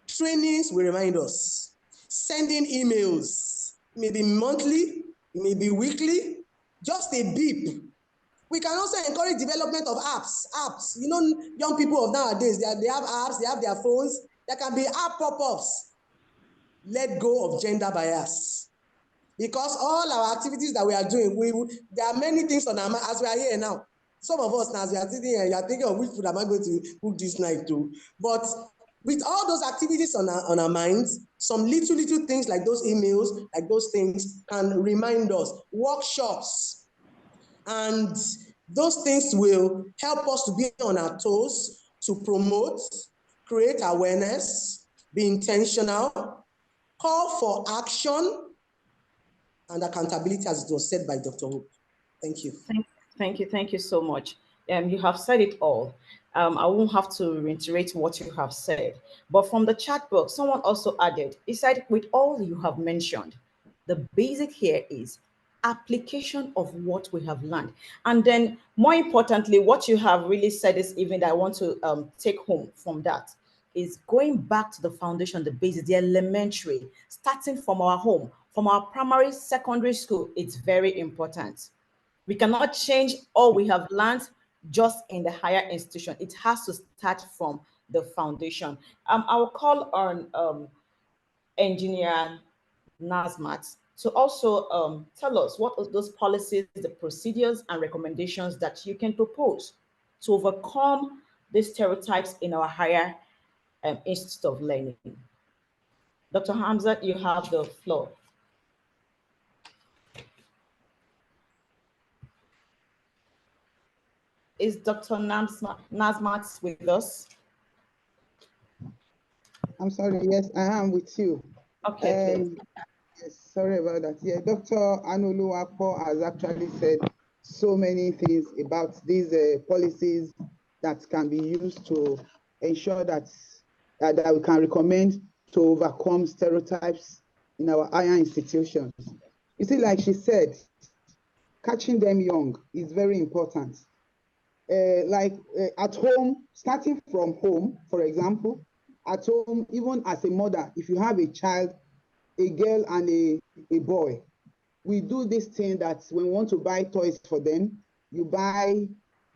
Trainings will remind us. Sending emails, maybe monthly, it may be weekly, just a beep. We can also encourage development of apps. You know, young people of nowadays, they have apps, they have their phones. There can be app pop-ups. Let go of gender bias. Because all our activities that we are doing, there are many things on our mind as we are here now. Some of us now, as we are sitting here, you are thinking of which food am I going to cook this night to. But with all those activities on our minds, some little things like those emails, like those things can remind us. Workshops. And those things will help us to be on our toes, to promote, create awareness, be intentional, call for action, and accountability, as it was said by Dr. Hope. Thank you. Thank you so much. You have said it all. I won't have to reiterate what you have said. But from the chat box, someone also added, he said, with all you have mentioned, the basic here is application of what we have learned. And then more importantly, what you have really said this evening that I want to take home from that is going back to the foundation, the basics, the elementary, starting from our home, from our primary, secondary school. It's very important. We cannot change all we have learned just in the higher institution. It has to start from the foundation. I will call on Engineer Nazmat to also tell us what are those policies, the procedures and recommendations that you can propose to overcome the stereotypes in our higher Institute of Learning. Dr. Hamza, you have the floor. Is Dr. Nazmat with us? I'm sorry, yes, I am with you. Okay, please. Yes, sorry about that. Yeah, Dr. Anoluwapo has actually said so many things about these policies that can be used to ensure that we can recommend to overcome stereotypes in our higher institutions. You see, like she said, catching them young is very important. At home, starting from home, for example, at home, even as a mother, if you have a child, a girl and a boy, we do this thing that when we want to buy toys for them, you buy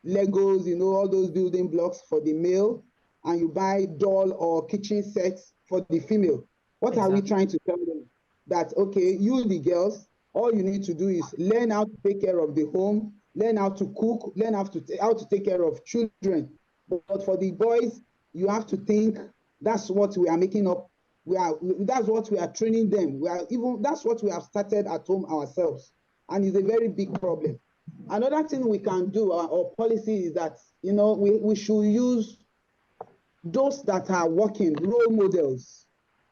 Legos, you know, all those building blocks for the male, and you buy doll or kitchen sets for the female. What are we trying to tell them? That, okay, you, the girls, all you need to do is learn how to take care of the home, learn how to cook, learn how to take care of children. But for the boys, you have to think that's what we are making up. That's what we are training them. That's what we have started at home ourselves, and it's a very big problem. Another thing we can do, our policy, is that, you know, we should use those that are working, role models,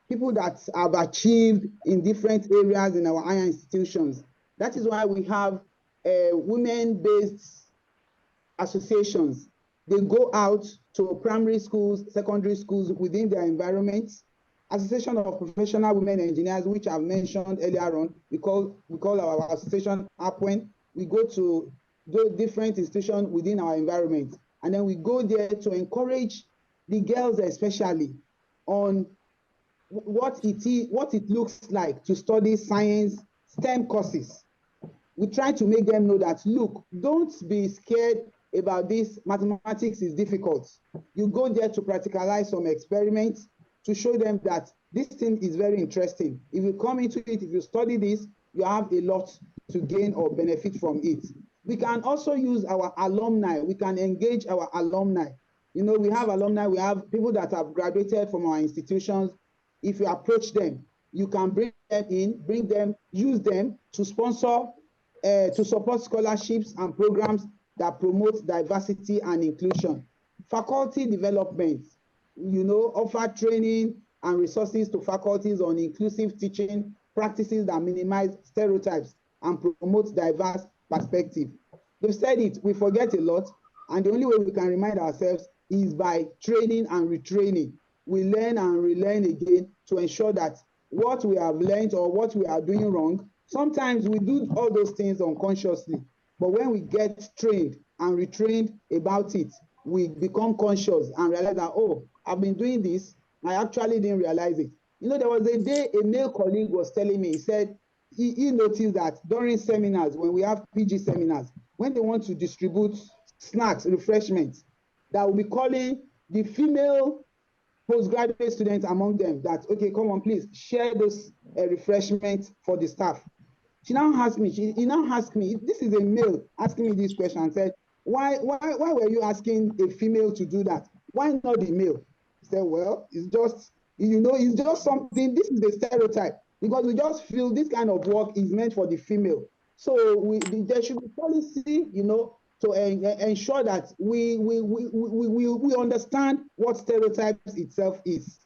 people that have achieved in different areas in our higher institutions. That is why we have women-based associations. They go out to primary schools, secondary schools within their environments. Association of Professional Women Engineers, which I've mentioned earlier on, we call our association APWEN. We go to those different institutions within our environment, and then we go there to encourage the girls, especially on what it looks like to study science, STEM courses. We try to make them know that, look, don't be scared about this. Mathematics is difficult. You go there to practicalize some experiments to show them that this thing is very interesting. If you come into it, if you study this, you have a lot to gain or benefit from it. We can also use our alumni. We can engage our alumni. You know, we have alumni, we have people that have graduated from our institutions. If you approach them, you can bring them in, use them to sponsor, to support scholarships and programs that promote diversity and inclusion. Faculty development, you know, offer training and resources to faculties on inclusive teaching practices that minimize stereotypes and promote diverse perspective. They've said it, we forget a lot, and the only way we can remind ourselves is by training and retraining. We learn and relearn again to ensure that what we have learned or what we are doing wrong, sometimes we do all those things unconsciously, but when we get trained and retrained about it, we become conscious and realize that, oh, I've been doing this, I actually didn't realize it. You know, there was a day a male colleague was telling me, he said, he noticed that during seminars, when we have PG seminars, when they want to distribute snacks, refreshments, that will be calling the female postgraduate students among them that, okay, come on, please share those refreshments for the staff. He now asked me, this is a male asking me this question and said, why were you asking a female to do that? Why not the male? He said, well, it's just, it's just something, this is the stereotype, because we just feel this kind of work is meant for the female. So there should be policy, to ensure that we understand what stereotypes itself is.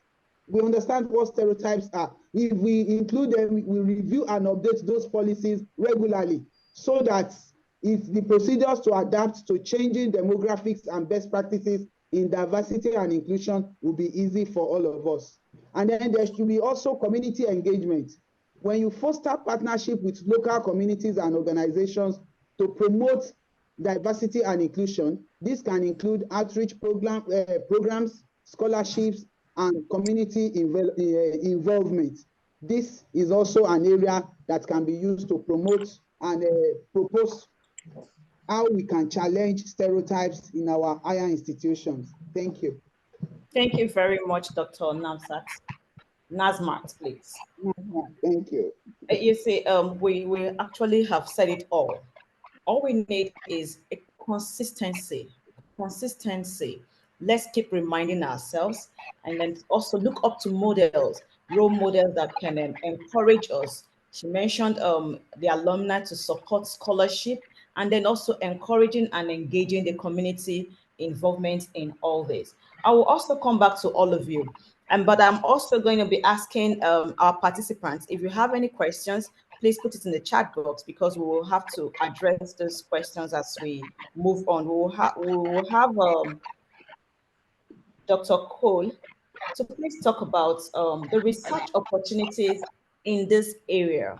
We understand what stereotypes are. If we include them, we review and update those policies regularly so that it's the procedures to adapt to changing demographics and best practices in diversity and inclusion will be easy for all of us. And then there should be also community engagement. When you foster partnership with local communities and organizations to promote diversity and inclusion, this can include outreach programs, scholarships, and community involvement. This is also an area that can be used to promote and propose how we can challenge stereotypes in our higher institutions. Thank you. Thank you very much, Dr. Nazmat, please. Thank you. You see, we actually have said it all. All we need is a consistency. Let's keep reminding ourselves, and then also look up to models, role models that can encourage us. She mentioned the alumni to support scholarship, and then also encouraging and engaging the community involvement in all this. I will also come back to all of you, but I'm also going to be asking our participants, if you have any questions, please put it in the chat box, because we will have to address those questions as we move on. We will have Dr. Cole to please talk about the research opportunities in this area.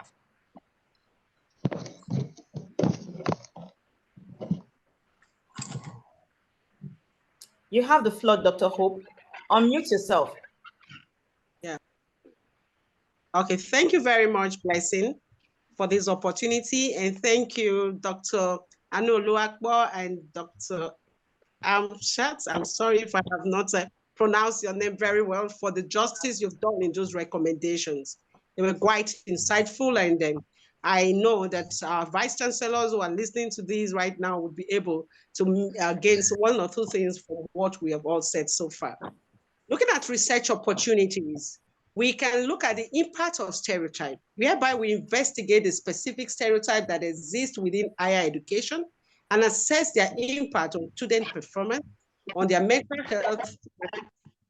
You have the floor, Dr. Hope. Unmute yourself. Yeah. Okay, thank you very much, Blessing, for this opportunity. And thank you, Dr. Anoluakbo and Dr. Shatz. I'm sorry if I have not pronounced your name very well, for the justice you've done in those recommendations. They were quite insightful, and I know that our vice chancellors who are listening to these right now would be able to gain one or two things from what we have all said so far. Looking at research opportunities, we can look at the impact of stereotype, whereby we investigate the specific stereotype that exists within higher education and assess their impact on student performance, on their mental health,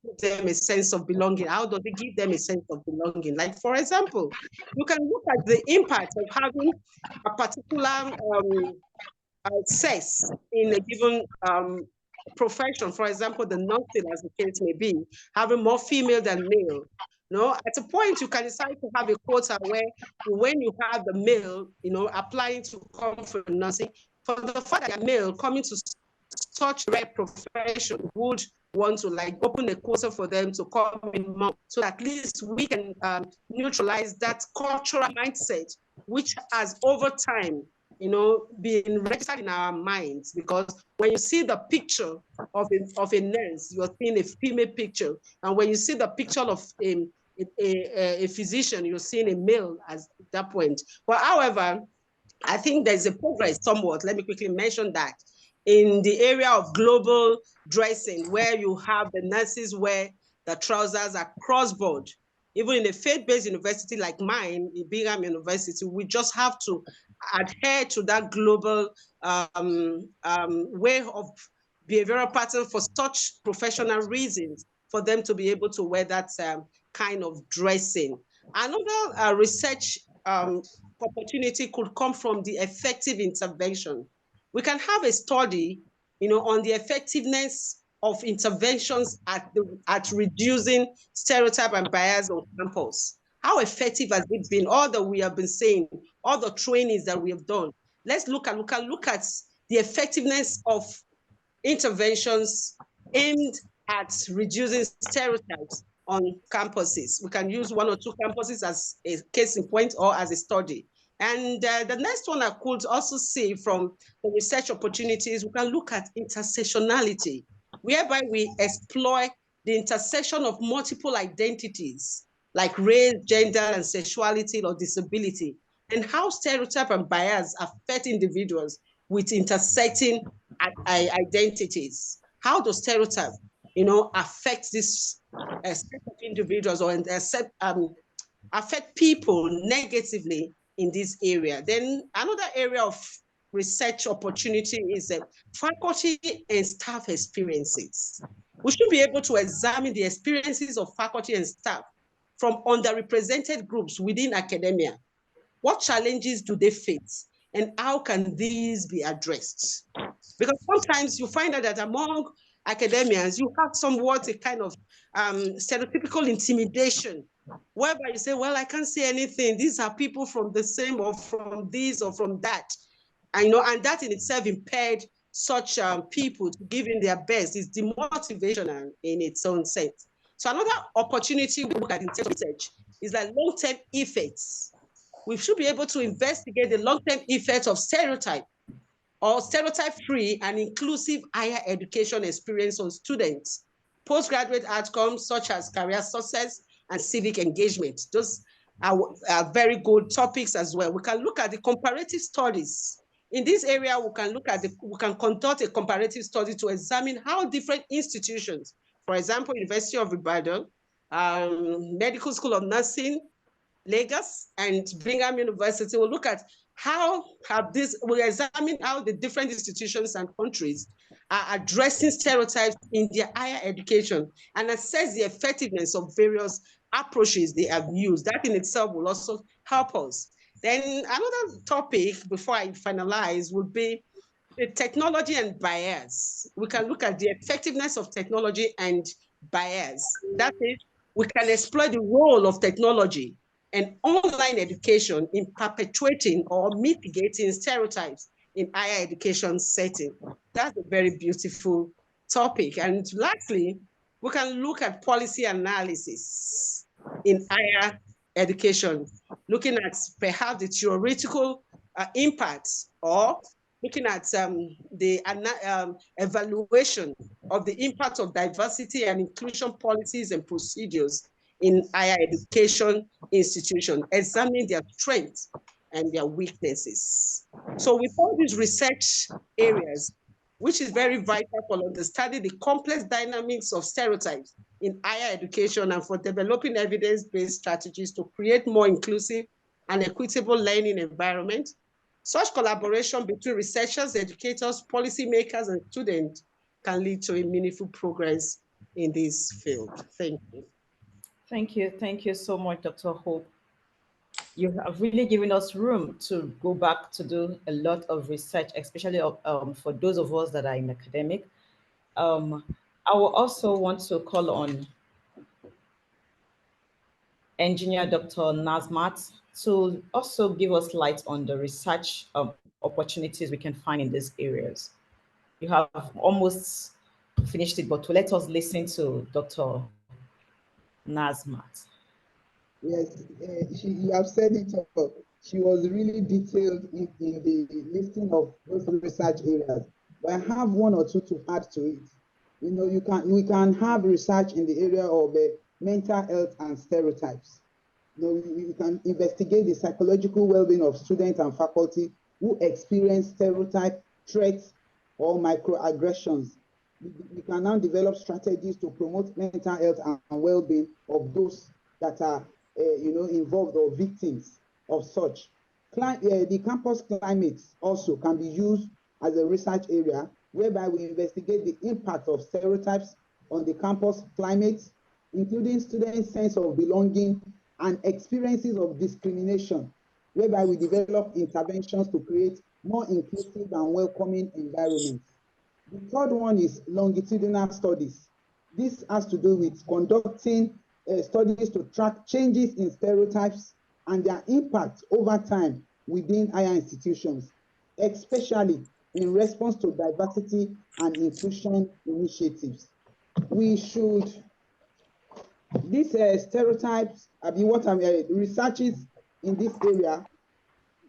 give them a sense of belonging. How does it give them a sense of belonging? Like, for example, you can look at the impact of having a particular sex in a given profession. For example, the nursing, as the case may be, having more female than male. No, at a point you can decide to have a quota where when you have the male, applying to come for nursing, for the fact that a male coming to such rare profession would want to open a quota for them to come in more, so at least we can neutralize that cultural mindset, which has over time, been registered in our minds. Because when you see the picture of a nurse, you're seeing a female picture, and when you see the picture of a physician, you're seeing a male at that point. But however, I think there's a progress somewhat. Let me quickly mention that in the area of global dressing, where you have the nurses wear the trousers across board. Even in a faith-based university like mine, in Bingham University, we just have to adhere to that global way of behavioral pattern for such professional reasons, for them to be able to wear that kind of dressing. Another research opportunity could come from the effective intervention. We can have a study, on the effectiveness of interventions at reducing stereotype and bias on campus. How effective has it been? All that we have been saying, all the trainings that we have done. Let's look at the effectiveness of interventions aimed at reducing stereotypes on campuses. We can use 1 or 2 campuses as a case in point or as a study. And the next one I could also see from the research opportunities, we can look at intersectionality, whereby we explore the intersection of multiple identities like race, gender, and sexuality or disability, and how stereotype and bias affect individuals with intersecting identities. How does stereotype, affect this set of individuals or affect people negatively in this area? Then another area of research opportunity is faculty and staff experiences. We should be able to examine the experiences of faculty and staff from underrepresented groups within academia. What challenges do they face and how can these be addressed? Because sometimes you find out that among academians, you have somewhat a kind of stereotypical intimidation, whereby you say, well, I can't say anything. These are people from the same or from this or from that. And that in itself impaired such people to give in their best is demotivational in its own sense. So another opportunity we look at in terms of research is that long-term effects. We should be able to investigate the long-term effects of stereotype or stereotype-free and inclusive higher education experience on students, postgraduate outcomes such as career success and civic engagement. Those are very good topics as well. We can look at the comparative studies. In this area, we can conduct a comparative study to examine how different institutions, for example, University of Ibadan, Medical School of Nursing, Lagos, and Bingham University, will look at we examine how the different institutions and countries are addressing stereotypes in their higher education and assess the effectiveness of various approaches they have used. That in itself will also help us. Then another topic before I finalize would be the technology and bias. We can look at the effectiveness of technology and bias. That is, we can explore the role of technology and online education in perpetuating or mitigating stereotypes in higher education setting. That's a very beautiful topic. And lastly, we can look at policy analysis in higher education, looking at perhaps the theoretical impacts or looking at the evaluation of the impact of diversity and inclusion policies and procedures in higher education institutions, examining their strengths and their weaknesses. So with all these research areas, which is very vital for understanding the complex dynamics of stereotypes in higher education and for developing evidence-based strategies to create more inclusive and equitable learning environment, such collaboration between researchers, educators, policymakers, and students can lead to a meaningful progress in this field. Thank you. Thank you so much, Dr. Hope. You have really given us room to go back to do a lot of research, especially for those of us that are in academic. I will also want to call on Engineer Dr. Nazmat to also give us light on the research opportunities we can find in these areas. You have almost finished it, but to let us listen to Dr. Nazmat. Yes, you have said it all. She was really detailed in the listing of those research areas. But I have 1 or 2 to add to it. We can have research in the area of mental health and stereotypes. We can investigate the psychological well-being of students and faculty who experience stereotype threats or microaggressions. We can now develop strategies to promote mental health and well-being of those that are involved or victims of such. The campus climate also can be used as a research area whereby we investigate the impact of stereotypes on the campus climate, including students' sense of belonging and experiences of discrimination, whereby we develop interventions to create more inclusive and welcoming environments. The third one is longitudinal studies. This has to do with conducting studies to track changes in stereotypes and their impact over time within higher institutions, especially in response to diversity and inclusion initiatives. We should these stereotypes, researches in this area,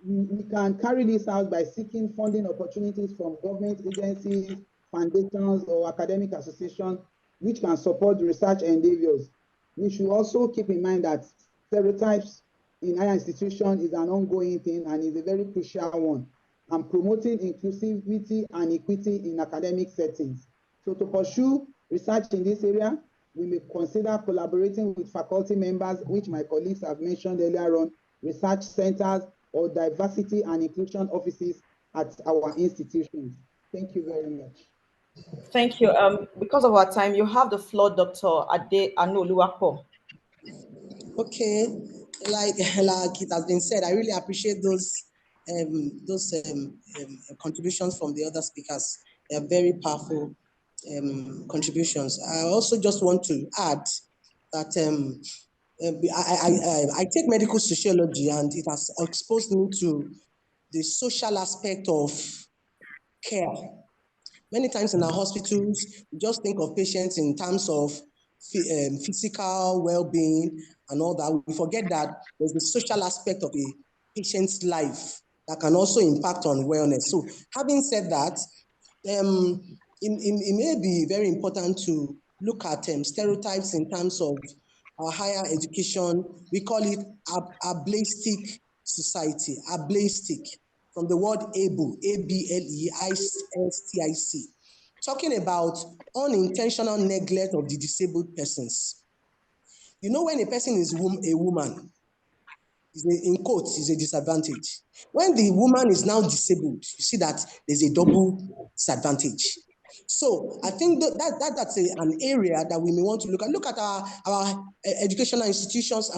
we can carry this out by seeking funding opportunities from government agencies, foundations, or academic associations, which can support research endeavors. We should also keep in mind that stereotypes in higher institutions is an ongoing thing and is a very crucial one, and promoting inclusivity and equity in academic settings. So to pursue research in this area, we may consider collaborating with faculty members, which my colleagues have mentioned earlier on, research centers, or diversity and inclusion offices at our institutions. Thank you very much. Thank you. Because of our time, you have the floor, Dr. Ade Anoluwapo. Okay, like it has been said, I really appreciate those contributions from the other speakers. They are very powerful contributions. I also just want to add that I take medical sociology, and it has exposed me to the social aspect of care. Many times in our hospitals, we just think of patients in terms of physical well-being and all that. We forget that there's the social aspect of a patient's life that can also impact on wellness. So having said that, it may be very important to look at stereotypes in terms of our higher education. We call it ableistic society, ableistic, from the word able, A-B-L-E-I-S-T-I-C, talking about unintentional neglect of the disabled persons. You know, when a person is a woman, in quotes, is a disadvantage. When the woman is now disabled, you see that there's a double disadvantage. So I think that's an area that we may want to look at. Look at our educational institutions.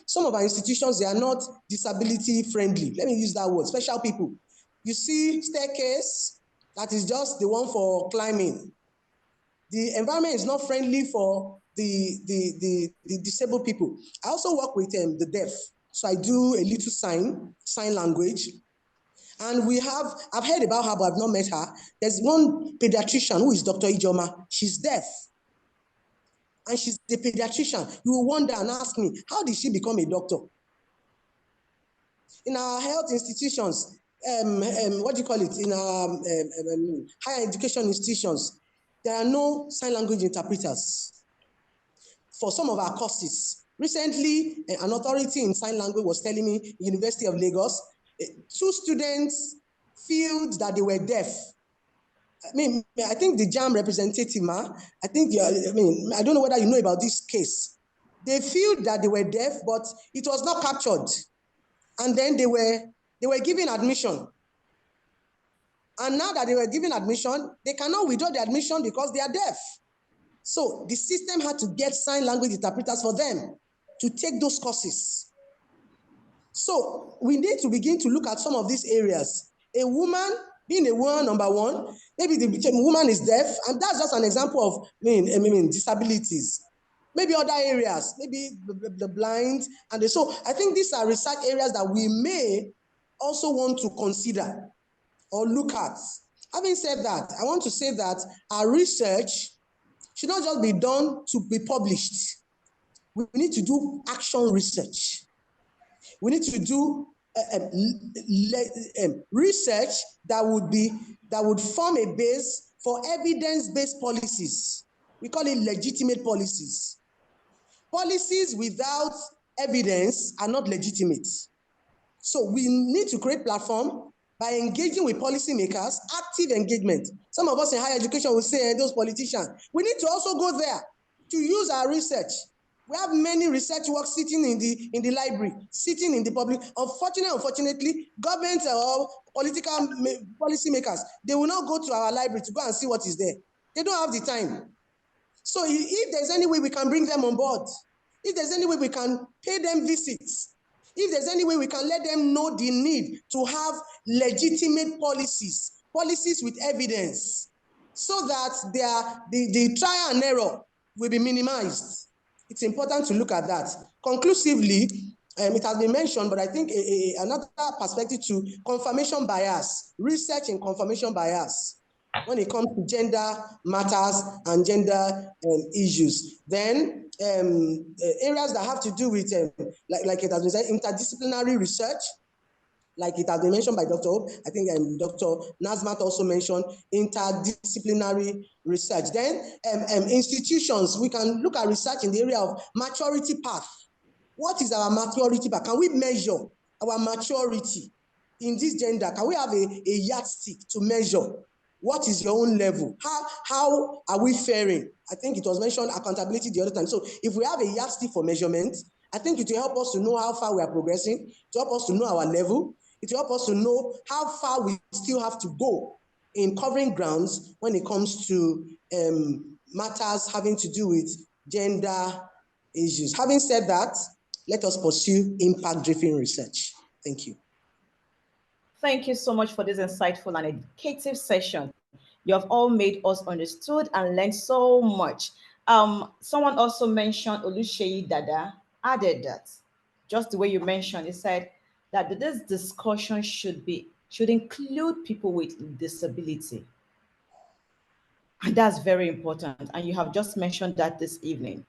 Some of our institutions, they are not disability friendly. Let me use that word, special people. You see staircase, that is just the one for climbing. The environment is not friendly for the disabled people. I also work with the deaf. So I do a little sign language. And I've heard about her, but I've not met her. There's one pediatrician who is Dr. Ijoma. She's deaf. And she's a pediatrician. You will wonder and ask me, how did she become a doctor? In our health institutions, what do you call it? In our higher education institutions, there are no sign language interpreters for some of our courses. Recently, an authority in sign language was telling me, University of Lagos, 2 students feel that they were deaf. I think the JAM representative, I don't know whether you know about this case. They feel that they were deaf, but it was not captured. And then they were given admission. And now that they were given admission, they cannot withdraw the admission because they are deaf. So the system had to get sign language interpreters for them to take those courses. So we need to begin to look at some of these areas. A woman, being a woman, number one, maybe the woman is deaf, and that's just an example of disabilities. Maybe other areas, maybe the blind, and so I think these are research areas that we may also want to consider or look at. Having said that, I want to say that our research should not just be done to be published. We need to do action research. We need to do research that would form a base for evidence-based policies. We call it legitimate policies. Policies without evidence are not legitimate. So we need to create platform by engaging with policymakers, active engagement. Some of us in higher education will say, those politicians, we need to also go there to use our research. We have many research work sitting in the library, sitting in the public. Unfortunately, government or political policymakers, they will not go to our library to go and see what is there. They don't have the time. So if there's any way we can bring them on board, if there's any way we can pay them visits, if there's any way we can let them know the need to have legitimate policies with evidence, so that the trial and error will be minimized. It's important to look at that. Conclusively, it has been mentioned, but I think another perspective to confirmation bias, research in confirmation bias. when it comes to gender matters and gender issues. Then areas that have to do with, like it has been said, interdisciplinary research, like it has been mentioned by Dr. Hope. I think Dr. Nazmat also mentioned interdisciplinary research. Then institutions, we can look at research in the area of maturity path. What is our maturity path? Can we measure our maturity in this gender? Can we have a yardstick to measure? What is your own level? How are we faring? I think it was mentioned accountability the other time. So if we have a yardstick for measurement, I think it will help us to know how far we are progressing, to help us to know our level. It will help us to know how far we still have to go in covering grounds when it comes to matters having to do with gender issues. Having said that, let us pursue impact-driven research. Thank you. Thank you so much for this insightful and educative session. You have all made us understood and learned so much. Someone also mentioned, Oluseyi Dada added that, just the way you mentioned, he said that this discussion should include people with disability. And that's very important. And you have just mentioned that this evening.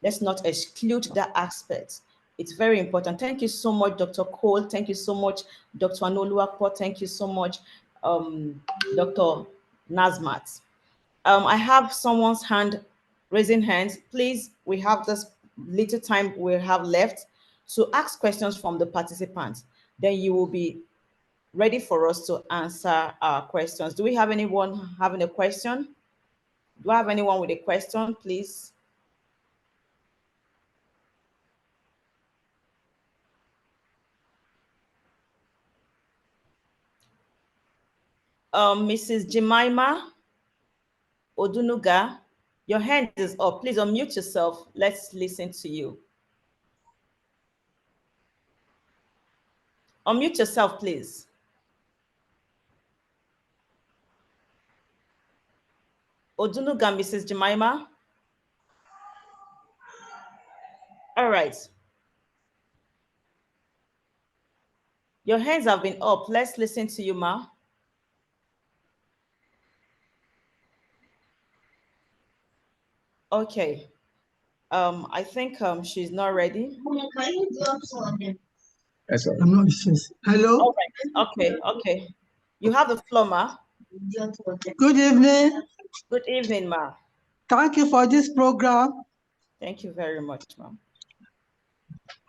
Let's not exclude that aspect. It's very important. Thank you so much, Dr. Cole. Thank you so much, Dr. Anoluwapo. Thank you so much, Dr. Nazmat. I have someone's hand raising hands. Please, we have this little time we have left to ask questions from the participants. Then you will be ready for us to answer our questions. Do we have anyone having a question? Do I have anyone with a question, please? Mrs. Jemima Odunuga, your hand is up. Please unmute yourself. Let's listen to you. Unmute yourself, please. Odunuga, Mrs. Jemima. All right. Your hands have been up. Let's listen to you, ma. Okay. I think she's not ready. I'm not sure. Hello? All right. Okay, okay. You have the floor, ma. Good evening. Good evening, ma. Thank you for this program. Thank you very much, ma'am.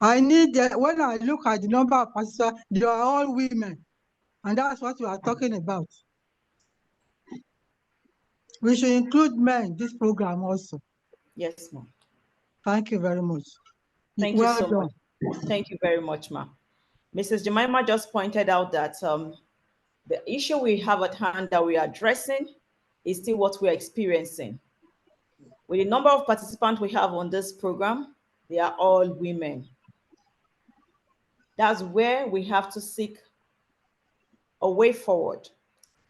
I need, when I look at the number of participants, they are all women. And that's what we are talking about. We should include men in this program also. Yes, ma'am. Thank you very much. Thank you so much. Thank you very much, ma'am. Mrs. Jemima just pointed out that the issue we have at hand that we are addressing is still what we are experiencing. With the number of participants we have on this program, they are all women. That's where we have to seek a way forward.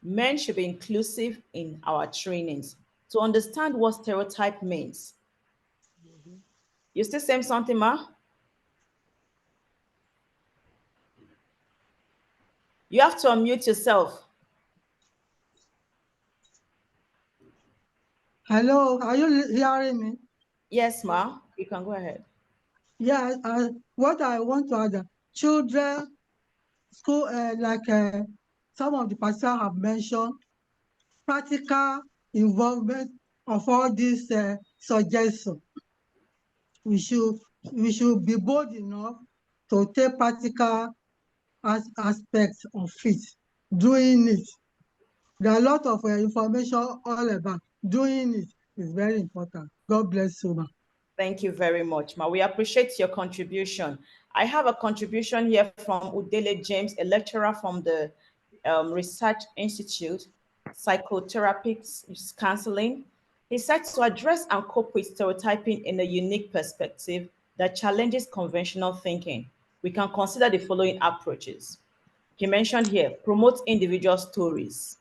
Men should be inclusive in our trainings to understand what stereotype means. You still saying something, ma? You have to unmute yourself. Hello, are you hearing me? Yes, ma. You can go ahead. Yeah, what I want to add, children, school, some of the participants have mentioned, practical involvement of all these suggestions. We should be bold enough to take practical aspects of it, doing it. There are a lot of information all about doing it is very important. God bless you, ma. Thank you very much, ma. We appreciate your contribution. I have a contribution here from Udele James, a lecturer from the Research Institute, Psychotherapics Counseling. He said to address and cope with stereotyping in a unique perspective that challenges conventional thinking, we can consider the following approaches. He mentioned here, promote individual stories.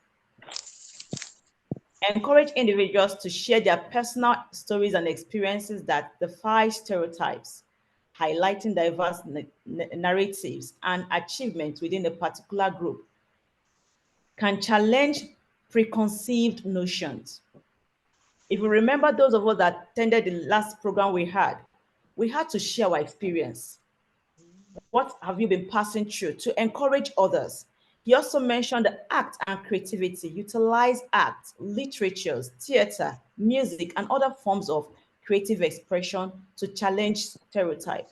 Encourage individuals to share their personal stories and experiences that defy stereotypes, highlighting diverse narratives and achievements within a particular group. Can challenge preconceived notions. If you remember, those of us that attended the last program we had to share our experience. What have you been passing through to encourage others? He also mentioned the art and creativity, utilize art, literatures, theater, music, and other forms of creative expression to challenge stereotype.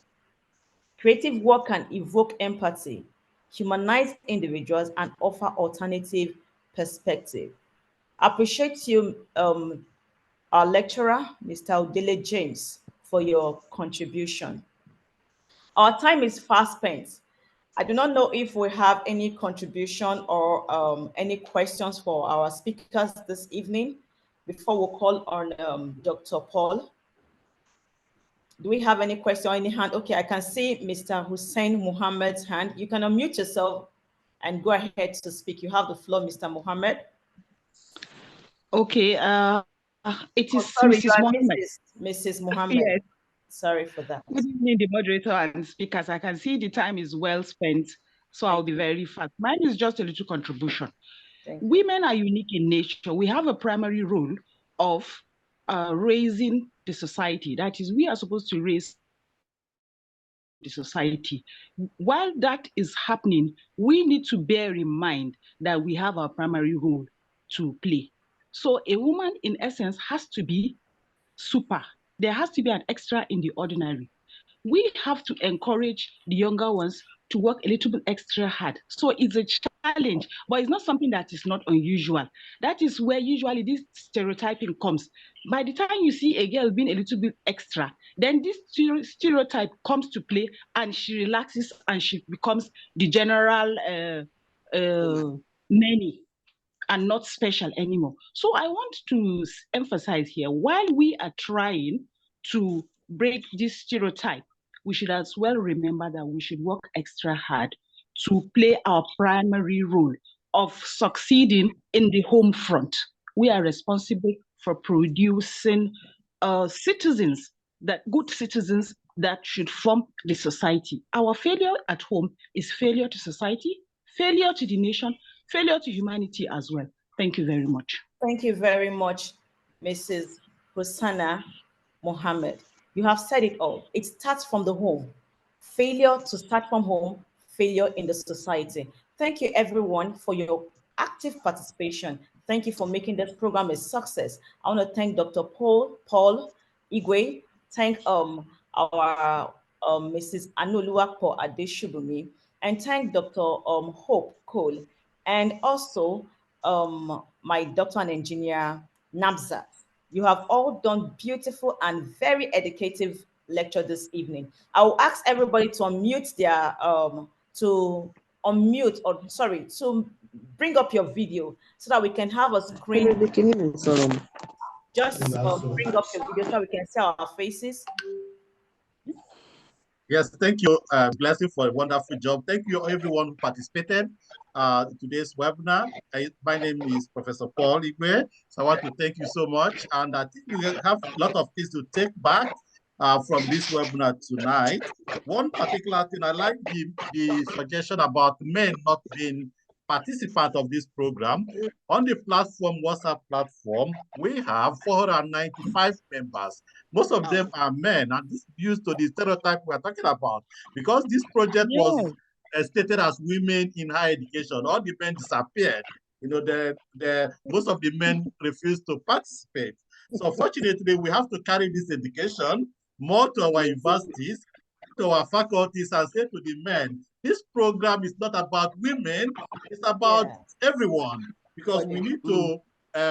Creative work can evoke empathy, humanize individuals, and offer alternative perspective. I appreciate you, our lecturer, Mr. Odele James, for your contribution. Our time is fast spent. I do not know if we have any contribution or any questions for our speakers this evening before we call on Dr. Paul. Do we have any question or any hand? Okay, I can see Mr. Hussein Muhammad's hand. You can unmute yourself and go ahead to speak. You have the floor, Mr. Muhammad. Okay, it is sorry, Mrs. Muhammad. Mrs. Muhammad. Yes. Sorry for that. Good evening, the moderator and speakers. I can see the time is well spent, so I'll be very fast. Mine is just a little contribution. Women are unique in nature. We have a primary role of raising the society. That is, we are supposed to raise the society. While that is happening, we need to bear in mind that we have our primary role to play. So a woman, in essence, has to be super. There has to be an extra in the ordinary. We have to encourage the younger ones to work a little bit extra hard. So it's a challenge, but it's not something that is not unusual. That is where usually this stereotyping comes. By the time you see a girl being a little bit extra, then this stereotype comes to play and she relaxes and she becomes the general many and not special anymore. So I want to emphasize here, while we are trying to break this stereotype, we should as well remember that we should work extra hard to play our primary role of succeeding in the home front. We are responsible for producing citizens, good citizens that should form the society. Our failure at home is failure to society, failure to the nation, failure to humanity as well. Thank you very much. Thank you very much, Mrs. Hosanna Mohammed. You have said it all. It starts from the home. Failure to start from home, failure in the society. Thank you, everyone, for your active participation. Thank you for making this program a success. I want to thank Dr. Paul Igwe, thank our Mrs. Anoluwapo Adeshubumi, and thank Dr. Hope Cole, and also my doctor and engineer, Nabzat. You have all done beautiful and very educative lecture this evening. I will ask everybody to unmute their, to bring up your video so that we can have a screen. Just bring up your video so we can see our faces. Yes, thank you, Blessing, for a wonderful job. Thank you, everyone who participated in today's webinar. My name is Professor Paul Igwe, so I want to thank you so much. And I think we have a lot of things to take back from this webinar tonight. One particular thing, I like the suggestion about men not being participant of this program. On the platform, WhatsApp platform, we have 495 members. Most of them are men, and this is due to the stereotype we're talking about. Because this project was stated as women in higher education, all the men disappeared. You know, most of the men refused to participate. So fortunately, we have to carry this education more to our universities, to our faculties, and say to the men, this program is not about women, it's about everyone, because we need to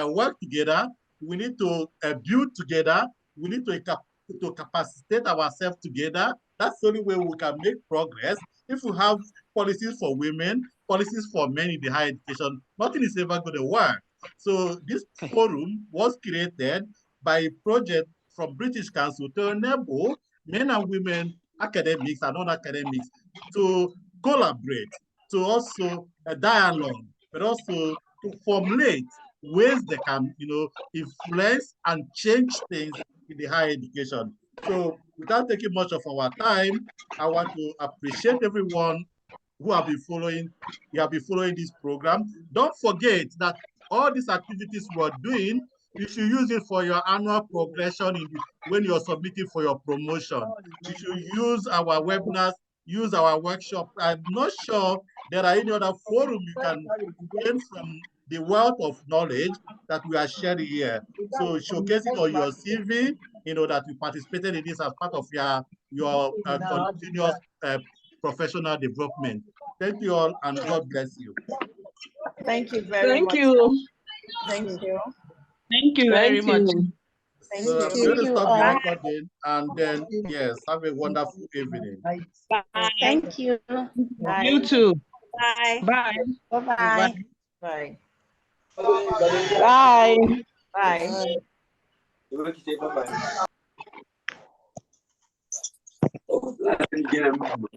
work together, we need to build together, we need to capacitate ourselves together. That's the only way we can make progress. If we have policies for women, policies for men in the higher education, nothing is ever going to work. So this forum was created by a project from British Council to enable men and women, academics and non-academics, to collaborate, to also dialogue, but also to formulate ways they can, influence and change things in the higher education. So without taking much of our time, I want to appreciate everyone who have been following this program. Don't forget that all these activities we're doing, you should use it for your annual progression when you're submitting for your promotion. You should use our webinars, use our workshop. I'm not sure there are any other forum you can gain from the wealth of knowledge that we are sharing here. So showcasing on your CV, that you participated in this as part of your continuous professional development. Thank you all, and God bless you. Thank you very much. Thank you. Thank you. Thank you very much. Thank So you. I'm going to stop the recording, and then, yes, have a wonderful evening. Bye. Thank you. Bye. You too. Bye. Bye. Bye-bye. Bye. Bye. Bye.